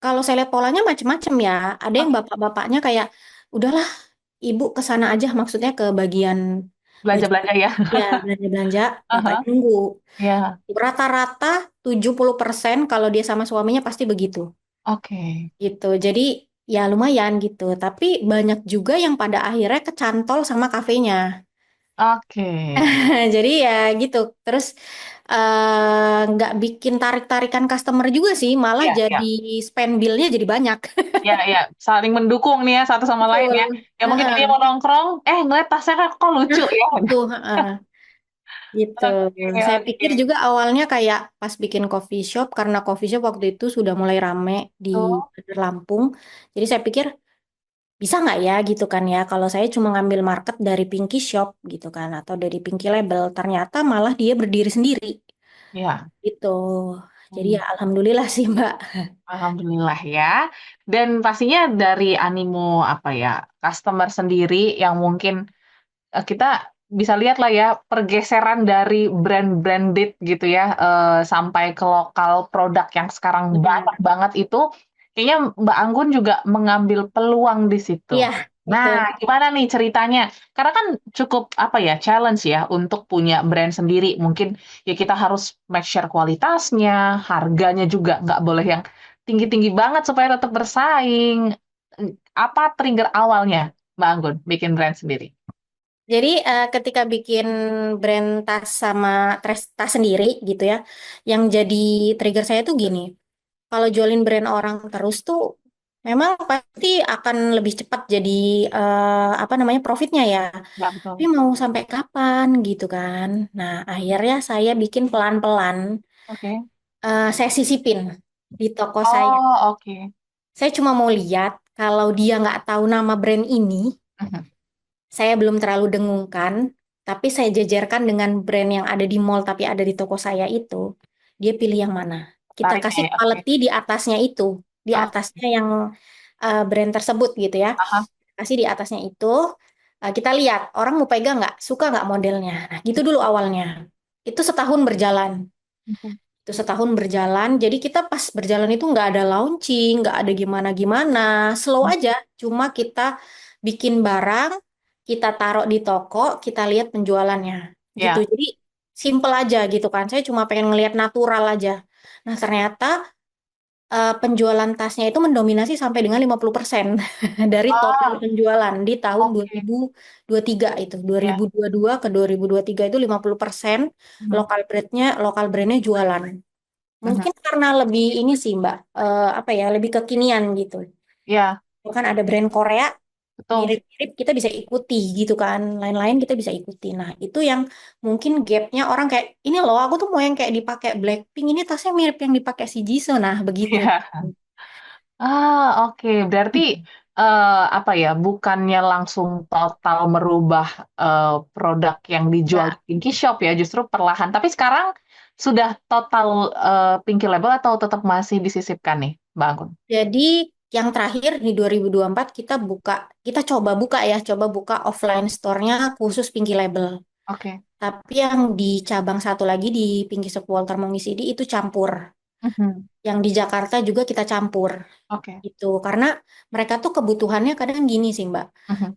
kalau saya lihat polanya macam-macam ya. Ada yang Oke, bapak-bapaknya kayak udahlah ibu ke sana aja, maksudnya ke bagian baju belanja-belanja ya. ya belanja-belanja, bapaknya Aha, nunggu. ya, Rata-rata 70% kalau dia sama suaminya pasti begitu. oke, Gitu. Jadi ya lumayan gitu. Tapi banyak juga yang pada akhirnya kecantol sama kafenya. oke. Jadi ya gitu. Terus nggak bikin tarik-tarikan customer juga sih, malah Ya, jadi ya. spend bill-nya jadi banyak. Ya, ya, saling mendukung nih ya satu sama lain ya. Betul. Ya mungkin tadi Heeh. mau nongkrong, ngeliat tasnya kok lucu Nah, ya. itu heeh. Gitu. Oke, Saya pikir oke. juga awalnya kayak pas bikin coffee shop, karena coffee shop waktu itu sudah mulai rame di Tuh, Bandar Lampung. Jadi saya pikir bisa nggak ya gitu kan ya, kalau saya cuma ngambil market dari Pinky Shop gitu kan, atau dari Pinky Label. Ternyata malah dia berdiri sendiri ya. gitu. Jadi Hmm, ya alhamdulillah sih Mbak. Alhamdulillah ya. Dan pastinya dari animo apa ya, customer sendiri yang mungkin kita bisa lihat lah ya pergeseran dari brand branded gitu ya sampai ke lokal produk yang sekarang banyak Benar. banget itu kayaknya Mbak Anggun juga mengambil peluang di situ. Iya, Nah, betul. gimana nih ceritanya? Karena kan cukup apa ya challenge ya untuk punya brand sendiri. Mungkin ya kita harus make sure kualitasnya, harganya juga nggak boleh yang tinggi-tinggi banget supaya tetap bersaing. Apa trigger awalnya Mbak Anggun bikin brand sendiri? Jadi ketika bikin brand tas sama tas sendiri gitu ya, yang jadi trigger saya tuh gini, kalau jualin brand orang terus tuh memang pasti akan lebih cepat jadi apa namanya profitnya ya. Ya, Tapi betul. mau sampai kapan gitu kan? Nah akhirnya saya bikin pelan-pelan, Oke. saya sisipin di toko saya. Oh, oke. Saya cuma mau lihat kalau dia nggak tahu nama brand ini, Mhm. saya belum terlalu dengungkan, tapi saya jajarkan dengan brand yang ada di mall tapi ada di toko saya itu, dia pilih yang mana. Kita Tariknya kasih ya, oke. quality di atasnya itu, di Oh, atasnya yang brand tersebut gitu ya. aha. Kasih di atasnya itu, kita lihat orang mau pegang nggak, suka nggak modelnya. Nah, gitu dulu awalnya. Itu setahun berjalan. Mhm. Itu setahun berjalan, jadi kita pas berjalan itu nggak ada launching, nggak ada gimana-gimana, slow aja. Cuma kita bikin barang, kita taruh di toko, kita lihat penjualannya, gitu. Ya. Jadi simple aja gitu kan. Saya cuma pengen ngelihat natural aja. Nah ternyata penjualan tasnya itu mendominasi sampai dengan 50% dari total Ah, penjualan di tahun oke. 2023 itu. Ya. 2022 ke 2023 itu 50% Mhm. lokal brandnya jualan. Mhm. Mungkin karena lebih ini sih Mbak, apa ya, lebih kekinian gitu. Ya, Kan ada brand Korea betul. mirip-mirip kita bisa ikuti gitu kan, lain-lain kita bisa ikuti. Nah itu yang mungkin gapnya orang kayak ini loh, aku tuh mau yang kayak dipakai Blackpink, ini tasnya mirip yang dipakai si Jisoo. Nah begitu. Ya. Oke. Berarti apa ya? Bukannya langsung total merubah produk yang dijual Nah, di Pinky Shop ya, justru perlahan. Tapi sekarang sudah total Pinky Label atau tetap masih disisipkan nih, Mbak Anggun? jadi yang terakhir di 2024 kita coba buka ya, coba buka offline store-nya khusus Pinky Label. Oke. Tapi yang di cabang satu lagi di Pinky Shop Walter Mongisidi itu campur. Mhm. Yang di Jakarta juga kita campur Oke. gitu. Karena mereka tuh kebutuhannya kadang gini sih, Mbak. Mhm.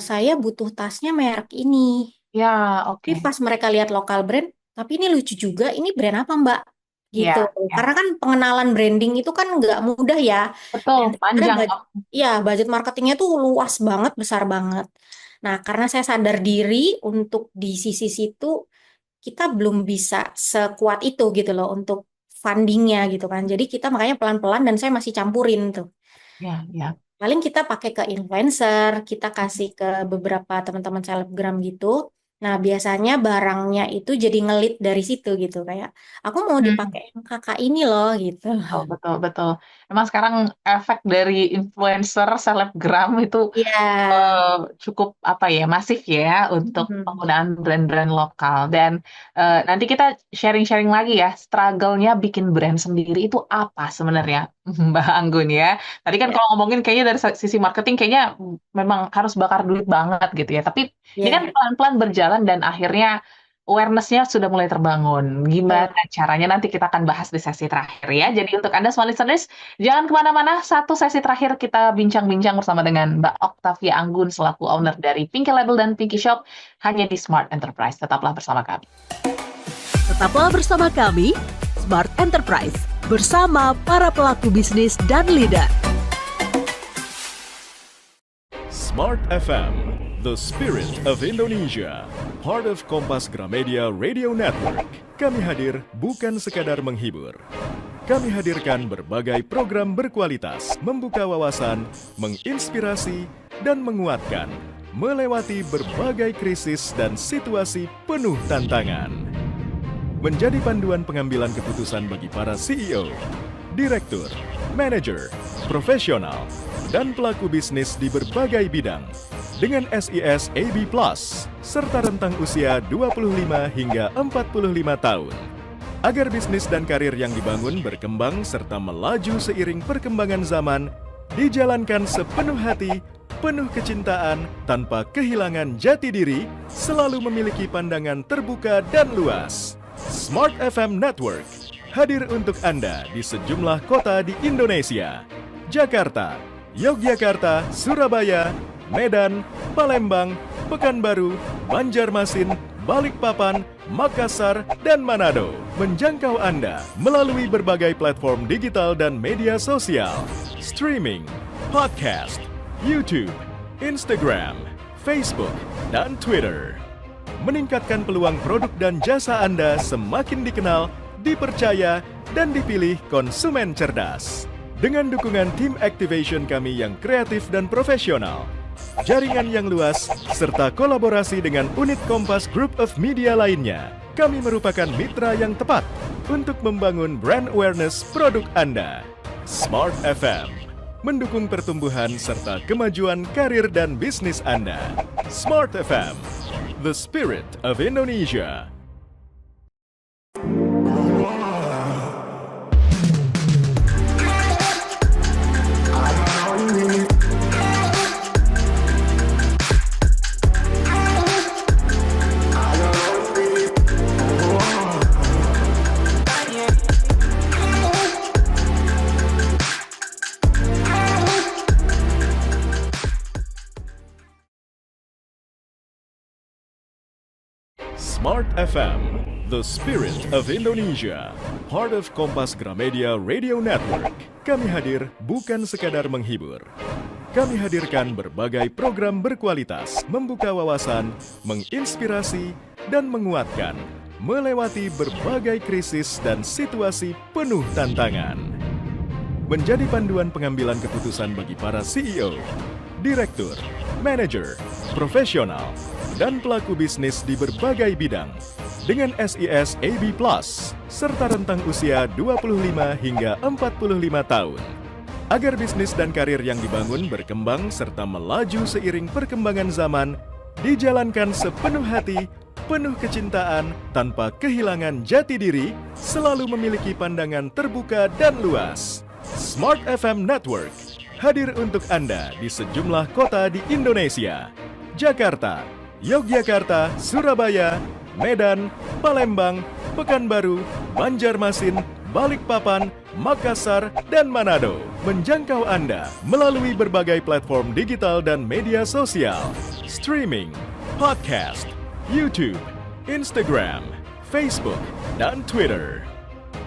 Saya butuh tasnya merek ini. Ya, Tapi oke. pas mereka lihat lokal brand, tapi ini lucu juga, ini brand apa, Mbak? gitu. Ya, ya. Karena kan pengenalan branding itu kan nggak mudah ya. Betul, Dan ternyata panjang. budget marketingnya tuh luas banget, besar banget. Nah, karena saya sadar diri untuk di sisi situ kita belum bisa sekuat itu gitu loh untuk fundingnya gitu kan. Jadi kita makanya pelan-pelan dan saya masih campurin tuh. Ya, ya. Paling kita pakai ke influencer, kita kasih ke beberapa teman-teman selebgram gitu. Nah, biasanya barangnya itu jadi ngelit dari situ gitu. Kayak, aku mau Hmm. dipakai kakak ini loh gitu. Betul, betul, betul. Emang sekarang efek dari influencer, selebgram itu Iya. cukup apa ya, masif ya untuk Mhm. penggunaan brand-brand lokal. Dan nanti kita sharing-sharing lagi ya, struggle-nya bikin brand sendiri itu apa sebenarnya, Mbak Anggun ya. Tadi kan Iya. kalau ngomongin kayaknya dari sisi marketing kayaknya memang harus bakar duit banget gitu ya. Tapi ini kan Iya. pelan-pelan berjalan dan akhirnya awareness-nya sudah mulai terbangun. Gimana caranya nanti kita akan bahas di sesi terakhir ya. Jadi untuk Anda semua listeners, jangan kemana-mana. Satu sesi terakhir kita bincang-bincang bersama dengan Mbak Octavia Anggun selaku owner dari Pinky Label dan Pinky Shop hanya di Smart Enterprise. Tetaplah bersama kami. Tetaplah bersama kami, Smart Enterprise, bersama para pelaku bisnis dan leader. Smart FM, the spirit of Indonesia. Part of Kompas Gramedia Radio Network. Kami hadir bukan sekadar menghibur. Kami hadirkan berbagai program berkualitas, membuka wawasan, menginspirasi, dan menguatkan, melewati berbagai krisis dan situasi penuh tantangan. Menjadi panduan pengambilan keputusan bagi para CEO, direktur, manajer, profesional, dan pelaku bisnis di berbagai bidang dengan SIS AB Plus serta rentang usia 25 hingga 45 tahun. Agar bisnis dan karir yang dibangun berkembang serta melaju seiring perkembangan zaman, dijalankan sepenuh hati, penuh kecintaan, tanpa kehilangan jati diri, selalu memiliki pandangan terbuka dan luas. Smart FM Network hadir untuk Anda di sejumlah kota di Indonesia. Jakarta, Yogyakarta, Surabaya, Medan, Palembang, Pekanbaru, Banjarmasin, Balikpapan, Makassar, dan Manado. Menjangkau Anda melalui berbagai platform digital dan media sosial, streaming, podcast, YouTube, Instagram, Facebook, dan Twitter. Meningkatkan peluang produk dan jasa Anda semakin dikenal, dipercaya, dan dipilih konsumen cerdas. Dengan dukungan tim activation kami yang kreatif dan profesional, jaringan yang luas, serta kolaborasi dengan unit Kompas Group of Media lainnya, kami merupakan mitra yang tepat untuk membangun brand awareness produk Anda. Smart FM mendukung pertumbuhan serta kemajuan karir dan bisnis Anda. Smart FM, the spirit of Indonesia. Smart FM, the spirit of Indonesia. Part of Kompas Gramedia Radio Network. Kami hadir bukan sekadar menghibur. Kami hadirkan berbagai program berkualitas, membuka wawasan, menginspirasi, dan menguatkan, melewati berbagai krisis dan situasi penuh tantangan. Menjadi panduan pengambilan keputusan bagi para CEO, direktur, manajer, profesional, dan pelaku bisnis di berbagai bidang dengan SIS AB Plus serta rentang usia 25 hingga 45 tahun. Agar bisnis dan karir yang dibangun berkembang serta melaju seiring perkembangan zaman, dijalankan sepenuh hati, penuh kecintaan, tanpa kehilangan jati diri, selalu memiliki pandangan terbuka dan luas. Smart FM Network hadir untuk Anda di sejumlah kota di Indonesia. Jakarta, Yogyakarta, Surabaya, Medan, Palembang, Pekanbaru, Banjarmasin, Balikpapan, Makassar, dan Manado. Menjangkau Anda melalui berbagai platform digital dan media sosial, streaming, podcast, YouTube, Instagram, Facebook, dan Twitter.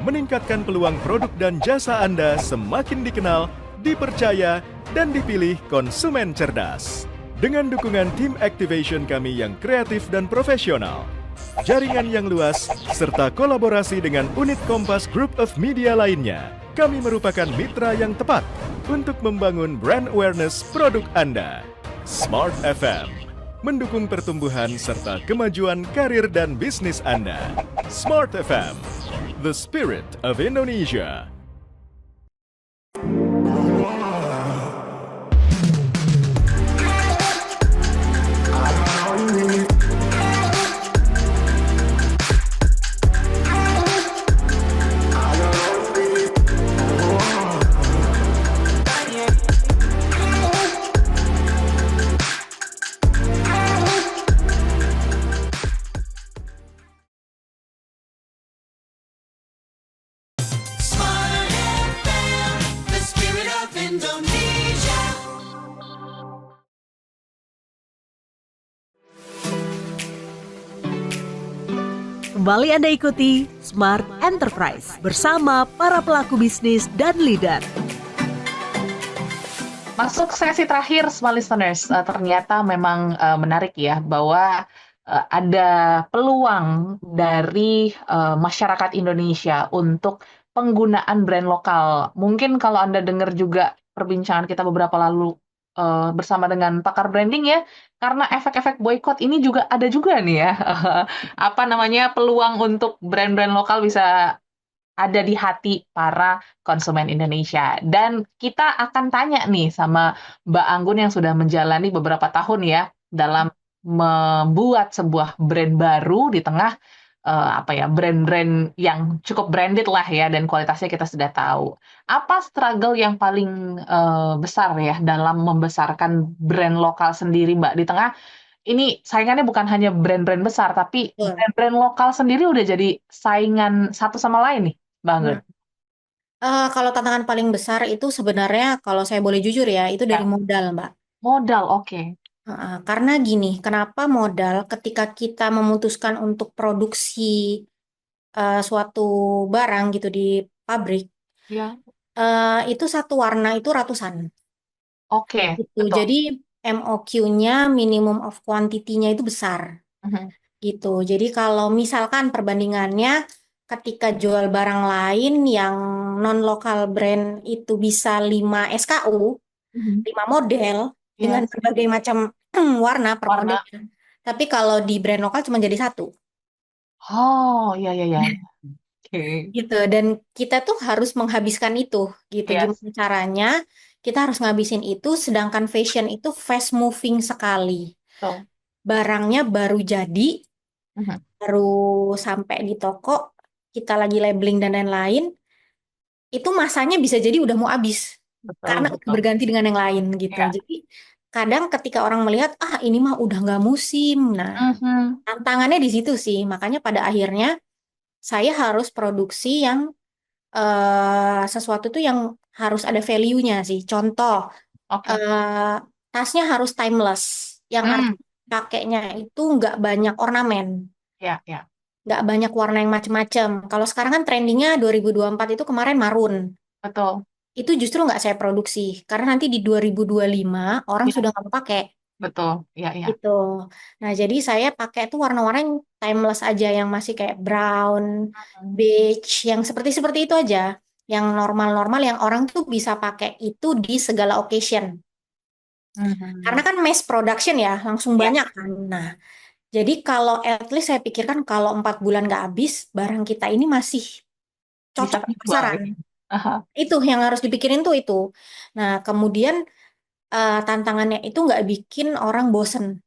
meningkatkan peluang produk dan jasa Anda semakin dikenal, dipercaya, dan dipilih konsumen cerdas. Dengan dukungan tim activation kami yang kreatif dan profesional, jaringan yang luas, serta kolaborasi dengan unit Kompas Group of Media lainnya, kami merupakan mitra yang tepat untuk membangun brand awareness produk Anda. Smart FM, mendukung pertumbuhan serta kemajuan karir dan bisnis Anda. Smart FM, the spirit of Indonesia. Smart FM, the spirit of Indonesia. Kembali Anda ikuti Smart Enterprise bersama para pelaku bisnis dan leader. Masuk sesi terakhir, smart listeners. Ternyata memang menarik ya bahwa ada peluang dari masyarakat Indonesia untuk penggunaan brand lokal. Mungkin kalau Anda dengar juga perbincangan kita beberapa lalu bersama dengan pakar branding ya, karena efek-efek boykot ini juga ada juga nih ya. Apa namanya, peluang untuk brand-brand lokal bisa ada di hati para konsumen Indonesia. Dan kita akan tanya nih sama Mbak Anggun yang sudah menjalani beberapa tahun ya dalam membuat sebuah brand baru di tengah brand-brand yang cukup branded lah ya, dan kualitasnya kita sudah tahu. Apa struggle yang paling besar ya dalam membesarkan brand lokal sendiri, Mbak, di tengah ini saingannya bukan hanya brand-brand besar, tapi Betul. brand-brand lokal sendiri udah jadi saingan satu sama lain nih, Mbak Anggun. Kalau tantangan paling besar itu sebenarnya kalau saya boleh jujur ya, itu dari Ya, modal, Mbak. modal, oke. Karena gini, kenapa modal ketika kita memutuskan untuk produksi suatu barang gitu di pabrik, Ya, itu satu warna itu ratusan oke, gitu. betul. Jadi MOQ-nya, minimum of quantity-nya itu besar Mhm, gitu. Jadi kalau misalkan perbandingannya ketika jual barang lain yang non-lokal brand itu bisa 5 SKU, mhm. 5 model dengan Yes, berbagai macam warna per model. warna. Tapi kalau di brand lokal cuma jadi satu Oh, ya, ya, ya. Oke. gitu. Dan kita tuh harus menghabiskan itu gitu. Yes, Gimana caranya? Kita harus ngabisin itu, sedangkan fashion itu fast moving sekali. betul. Barangnya baru jadi, Mhm, baru sampai di toko, kita lagi labeling dan lain-lain, itu masanya bisa jadi udah mau habis betul, karena udah betul. berganti dengan yang lain gitu. Ya. Jadi kadang ketika orang melihat ini mah udah nggak musim. Nah, Mhm, tantangannya di situ sih. Makanya pada akhirnya saya harus produksi yang sesuatu tuh yang harus ada value-nya sih. Contoh, oke. eh, tasnya harus timeless. Yang Hmm, artinya pakainya itu nggak banyak ornamen, ya, ya, nggak banyak warna yang macem-macem. Kalau sekarang kan trendingnya 2024 itu kemarin marun. betul. Itu justru nggak saya produksi. Karena nanti di 2025 orang Ya, sudah nggak mau pakai. betul. Ya, ya. Gitu. Nah, jadi saya pakai tuh warna-warna yang timeless aja, yang masih kayak brown, Hmm, beige, yang seperti-seperti itu aja. Yang normal-normal, yang orang tuh bisa pakai itu di segala occasion. Karena mhm. kan mass production ya, langsung Ya, banyak kan. Nah, jadi kalau at least saya pikirkan kalau 4 bulan nggak habis, barang kita ini masih bisa cocok di terjual pasaran. gitu. Aha. Itu yang harus dipikirin tuh itu. Nah, kemudian tantangannya itu nggak bikin orang bosen.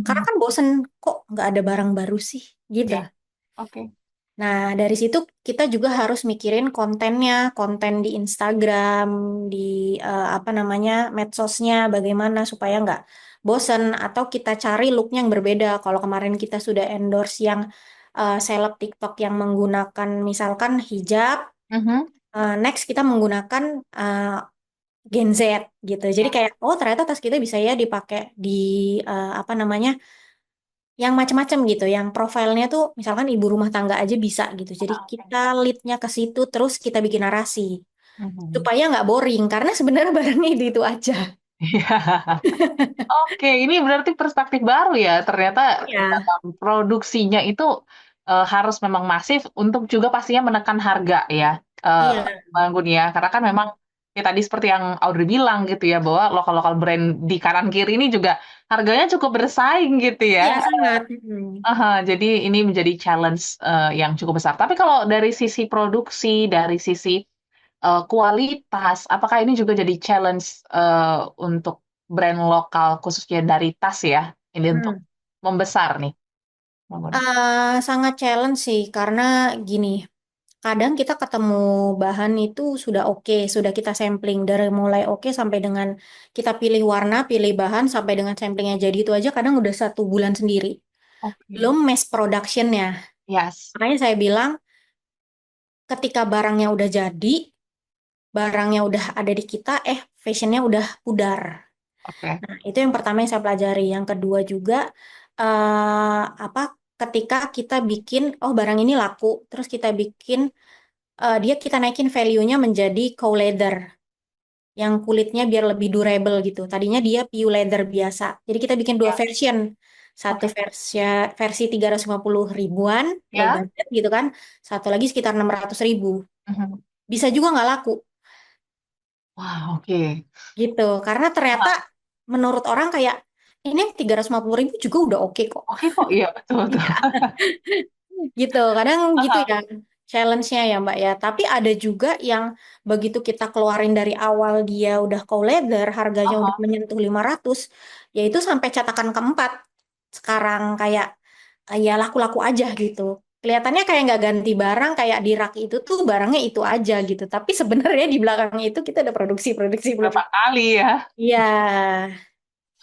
Karena Mhm. kan bosen, kok nggak ada barang baru sih, gitu. Ya, oke. Nah, dari situ kita juga harus mikirin kontennya, konten di Instagram, di apa namanya, medsosnya, bagaimana supaya nggak bosen, atau kita cari looknya yang berbeda. Kalau kemarin kita sudah endorse yang seleb TikTok yang menggunakan misalkan hijab, Mhm. next kita menggunakan Gen Z gitu. Jadi Ya, kayak, oh ternyata tas kita bisa ya dipakai di apa namanya, yang macam-macam gitu, yang profilnya tuh misalkan ibu rumah tangga aja bisa gitu. Jadi kita leadnya ke situ, terus kita bikin narasi Mhm. supaya nggak boring karena sebenarnya barangnya itu aja. Iya. Oke, ini berarti perspektif baru ya. Ternyata Ya, dalam produksinya itu harus memang masif untuk juga pastinya menekan harga ya, eh iya, Bang Gun ya. Karena kan memang ya tadi seperti yang Audrey bilang gitu ya, bahwa lokal-lokal brand di kanan kiri ini juga harganya cukup bersaing gitu ya. iya sangat. Mm. Aha, jadi ini menjadi challenge yang cukup besar. Tapi kalau dari sisi produksi, dari sisi kualitas, apakah ini juga jadi challenge untuk brand lokal khususnya dari tas ya, ini untuk Hmm. membesar nih, Bangun. Sangat challenge sih karena gini, kadang kita ketemu bahan itu sudah oke, sudah kita sampling dari mulai oke sampai dengan kita pilih warna, pilih bahan sampai dengan samplingnya jadi itu aja kadang udah 1 bulan sendiri. Oke. Belum mass productionnya. Yes. Makanya saya bilang ketika barangnya udah jadi, barangnya udah ada di kita, fashionnya udah pudar. Oke. Nah, itu yang pertama yang saya pelajari. Yang kedua juga, apa? Ketika kita bikin, oh barang ini laku, terus kita bikin dia kita naikin value-nya menjadi cow leather yang kulitnya biar lebih durable gitu. Tadinya dia PU leather biasa. Jadi kita bikin dua Ya. version. Satu Oke. versi 350 ribuan low Ya. budget gitu kan. Satu lagi sekitar 600 ribu. Mhm. Bisa juga nggak laku Wah, oke. gitu. Karena ternyata Wah, menurut orang kayak ini yang 350 ribu juga udah oke kok. oke kok. Iya, betul betul. Iya. Gitu, kadang gitu Aha. ya challenge-nya ya Mbak ya. Tapi ada juga yang begitu kita keluarin dari awal dia udah cow leather, harganya udah Aha. menyentuh 500, yaitu sampai cetakan keempat. Sekarang kayak ya laku-laku aja gitu. Kelihatannya kayak nggak ganti barang, kayak di rak itu tuh barangnya itu aja gitu. Tapi sebenarnya di belakangnya itu kita ada produksi, produksi, Berapa produksi. kali ya? Iya,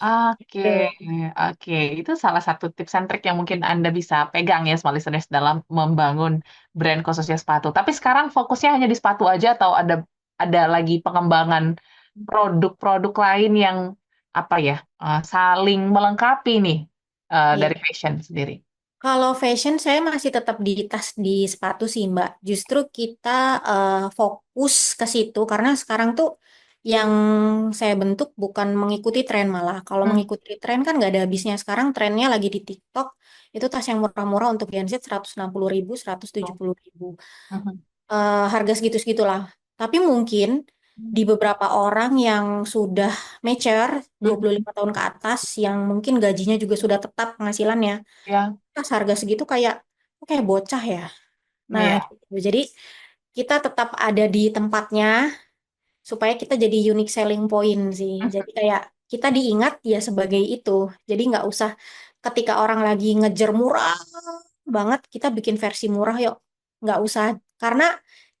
Oke, gitu. oke. Itu salah satu tips and trick yang mungkin Anda bisa pegang ya, small listeners, dalam membangun brand khususnya sepatu. Tapi sekarang fokusnya hanya di sepatu aja atau ada lagi pengembangan produk-produk lain yang apa ya, saling melengkapi nih Iya. dari fashion sendiri. Kalau fashion saya masih tetap di tas di sepatu sih Mbak. Justru kita fokus ke situ karena sekarang tuh yang saya bentuk bukan mengikuti tren malah. Kalau Hmm, mengikuti tren kan nggak ada habisnya. Sekarang trennya lagi di TikTok itu tas yang murah-murah untuk Gen Z 160 ribu, 170 ribu. mhm, Harga segitu-segitulah. Tapi mungkin di beberapa orang yang sudah mature mhm. 25 tahun ke atas yang mungkin gajinya juga sudah tetap penghasilannya Ya, pas harga segitu kayak "Oh, kayak bocah ya." Nah, ya. gitu. Jadi kita tetap ada di tempatnya supaya kita jadi unique selling point sih. Jadi kayak kita diingat ya sebagai itu. Jadi nggak usah ketika orang lagi ngejar murah banget kita bikin versi murah yuk. Nggak usah karena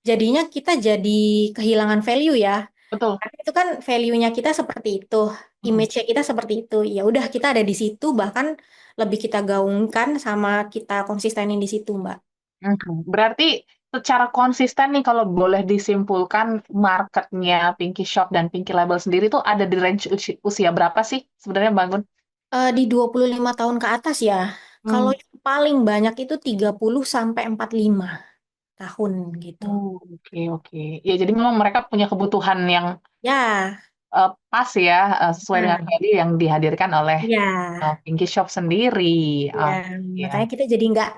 jadinya kita jadi kehilangan value ya. Betul. Karena itu kan value-nya kita seperti itu, Mhm. image-nya kita seperti itu. Ya udah kita ada di situ, bahkan lebih kita gaungkan sama kita konsistenin di situ, Mbak. Berarti secara konsisten nih kalau boleh disimpulkan marketnya Pinky Shop dan Pinky Label sendiri tuh ada di range usia berapa sih sebenarnya Bangun? Di 25 tahun ke atas ya. Kalau Hmm. yang paling banyak itu 30 sampai 45 tahun gitu. Oke oke. Ya jadi memang mereka punya kebutuhan yang Ya, pas ya, sesuai dengan nah, value yang dihadirkan oleh ya. Pinky Shop sendiri. Ya, Oke. makanya kita jadi nggak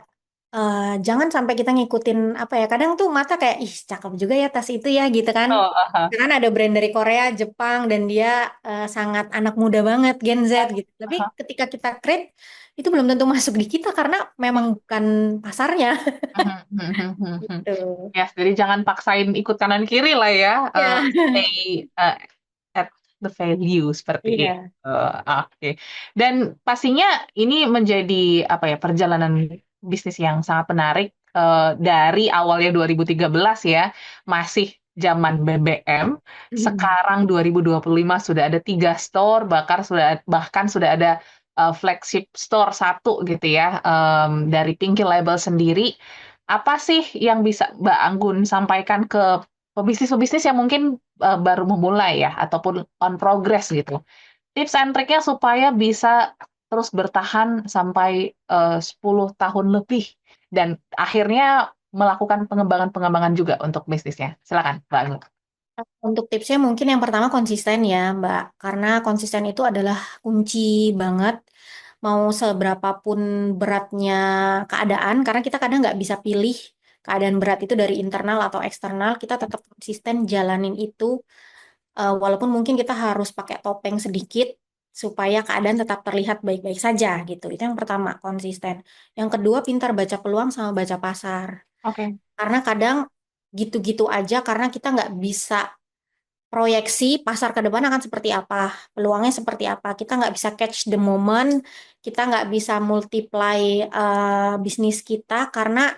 jangan sampai kita ngikutin apa ya. Kadang tuh mata kayak ih cakep juga ya tas itu ya gitu kan. Oh, aha, Kan ada brand dari Korea, Jepang dan dia sangat anak muda banget Gen Z gitu. Tapi aha. ketika kita create itu belum tentu masuk di kita karena memang bukan pasarnya Mhm, mhm, mhm, mhm. gitu. Ya, jadi jangan paksain ikut kanan kiri lah ya. Ya. Stay uh, at the value seperti itu. Iya. Oke. Dan pastinya ini menjadi apa ya, perjalanan bisnis yang sangat menarik dari awalnya 2013 ya, masih zaman BBM. Mm. Sekarang 2025 sudah ada 3 store, bahkan sudah ada flagship store satu gitu ya, dari Pinky Label sendiri. Apa sih yang bisa Mbak Anggun sampaikan ke pebisnis-pebisnis yang mungkin baru memulai ya, ataupun on progress gitu? Tips and triknya supaya bisa terus bertahan sampai 10 tahun lebih dan akhirnya melakukan pengembangan-pengembangan juga untuk bisnisnya. Silakan, Mbak Anggun. Untuk tipsnya mungkin yang pertama konsisten ya, Mbak. Karena konsisten itu adalah kunci banget. Mau seberapa pun beratnya keadaan, karena kita kadang nggak bisa pilih keadaan berat itu dari internal atau eksternal, kita tetap konsisten jalanin itu. Walaupun mungkin kita harus pakai topeng sedikit, supaya keadaan tetap terlihat baik-baik saja gitu. Itu yang pertama, konsisten. Yang kedua, pintar baca peluang sama baca pasar. Oke. Karena kadang gitu-gitu aja karena kita nggak bisa proyeksi pasar ke depan akan seperti apa, peluangnya seperti apa. Kita nggak bisa catch the moment, kita nggak bisa multiply bisnis kita karena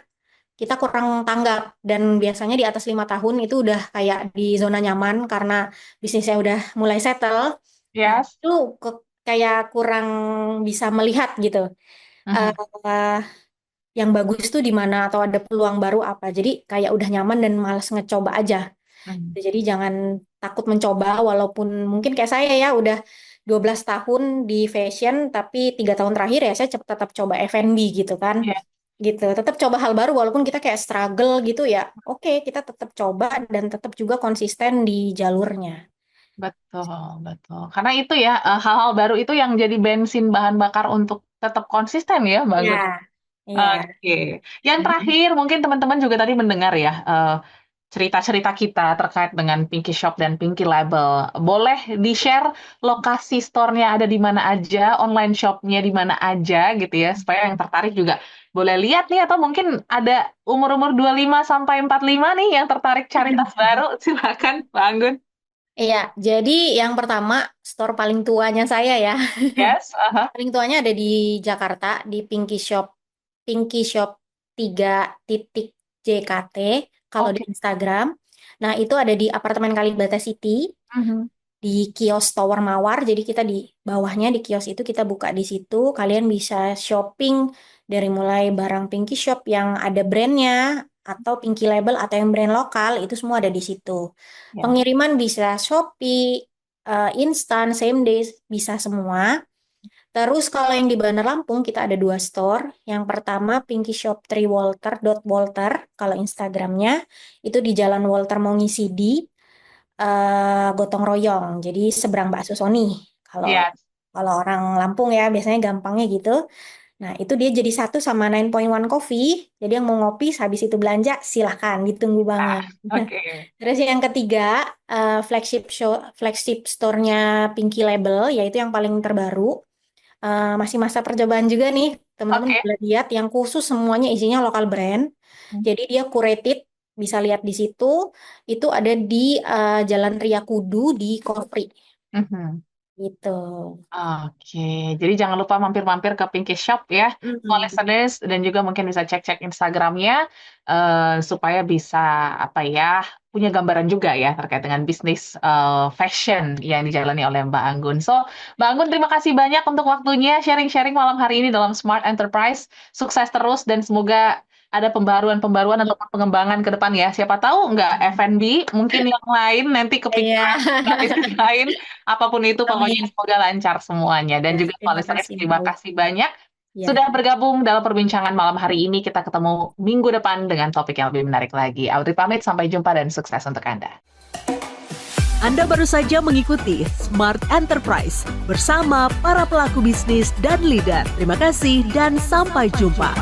kita kurang tanggap. Dan biasanya di atas 5 tahun itu udah kayak di zona nyaman karena bisnisnya udah mulai settle. Nah, Yes. itu kayak kurang bisa melihat gitu. Mhm. eh, yang bagus tuh di mana atau ada peluang baru apa. Jadi kayak udah nyaman dan malas ngecoba aja. Mhm. Jadi jangan takut mencoba walaupun mungkin kayak saya ya udah 12 tahun di fashion tapi 3 tahun terakhir ya saya tetap coba F&B gitu kan. Iya, Gitu. Tetap coba hal baru walaupun kita kayak struggle gitu ya. Oke, kita tetap coba dan tetap juga konsisten di jalurnya. betul, betul. Karena itu ya, hal-hal baru itu yang jadi bensin bahan bakar untuk tetap konsisten ya, Mbak Iya, Anggun. iya. Oke. Yang terakhir, mungkin teman-teman juga tadi mendengar ya, cerita-cerita kita terkait dengan Pinky Shop dan Pinky Label. Boleh di-share lokasi store-nya ada di mana aja, online shop-nya di mana aja gitu ya, supaya yang tertarik juga boleh lihat nih, atau mungkin ada umur-umur 25 sampai 45 nih yang tertarik cari tas baru, silakan, Mbak Anggun. Iya, jadi yang pertama store paling tuanya saya ya. Yes, aha. Paling tuanya ada di Jakarta di Pinky Shop 3.JKT kalau di Oke. Instagram. Nah, itu ada di apartemen Kalibata City Mhm. di kios Tower Mawar. Jadi kita di bawahnya di kios itu kita buka di situ. Kalian bisa shopping dari mulai barang Pinky Shop yang ada brandnya atau Pinky Label atau yang brand lokal itu semua ada di situ. Ya. Pengiriman bisa Shopee, instan, same day bisa semua. Terus kalau yang di Bandar Lampung kita ada 2 store. Yang pertama Pinky Shop 3 Walter kalau Instagramnya itu di Jalan Walter Mongisidi, gotong royong. Jadi seberang Bakso Sony. Kalau Iya. kalau orang Lampung ya biasanya gampangnya gitu. Nah, itu dia jadi satu sama 9.1 Coffee. Jadi yang mau ngopi habis itu belanja silahkan ditunggu banget. Oke. Terus yang ketiga, flagship store-nya Pinky Label yaitu yang paling terbaru. Masih masa percobaan juga nih, teman-teman Oke. boleh lihat yang khusus semuanya isinya lokal brand. Jadi dia curated, bisa lihat di situ. Itu ada di Jalan Ria Kudu di Kopri. Mhm. Gitu. Oke, jadi jangan lupa mampir-mampir ke Pinky Shop ya, semua Mm. listeners, dan juga mungkin bisa cek-cek Instagramnya supaya bisa apa ya punya gambaran juga ya terkait dengan bisnis fashion yang dijalani oleh Mbak Anggun. So, Mbak Anggun terima kasih banyak untuk waktunya sharing-sharing malam hari ini dalam Smart Enterprise. Sukses terus dan semoga ada pembaruan-pembaruan atau pengembangan ke depan ya. Siapa tahu nggak F&B, mungkin yang lain nanti Iya. kepikiran bisnis lain. Apapun itu pokoknya Amin. semoga lancar semuanya. Dan Ya, juga terima listeners, kasih, terima Mbak. kasih banyak Ya. sudah bergabung dalam perbincangan malam hari ini. Kita ketemu minggu depan dengan topik yang lebih menarik lagi. Audrey pamit, sampai jumpa dan sukses untuk Anda. Anda baru saja mengikuti Smart Enterprise bersama para pelaku bisnis dan leader. Terima kasih dan sampai jumpa.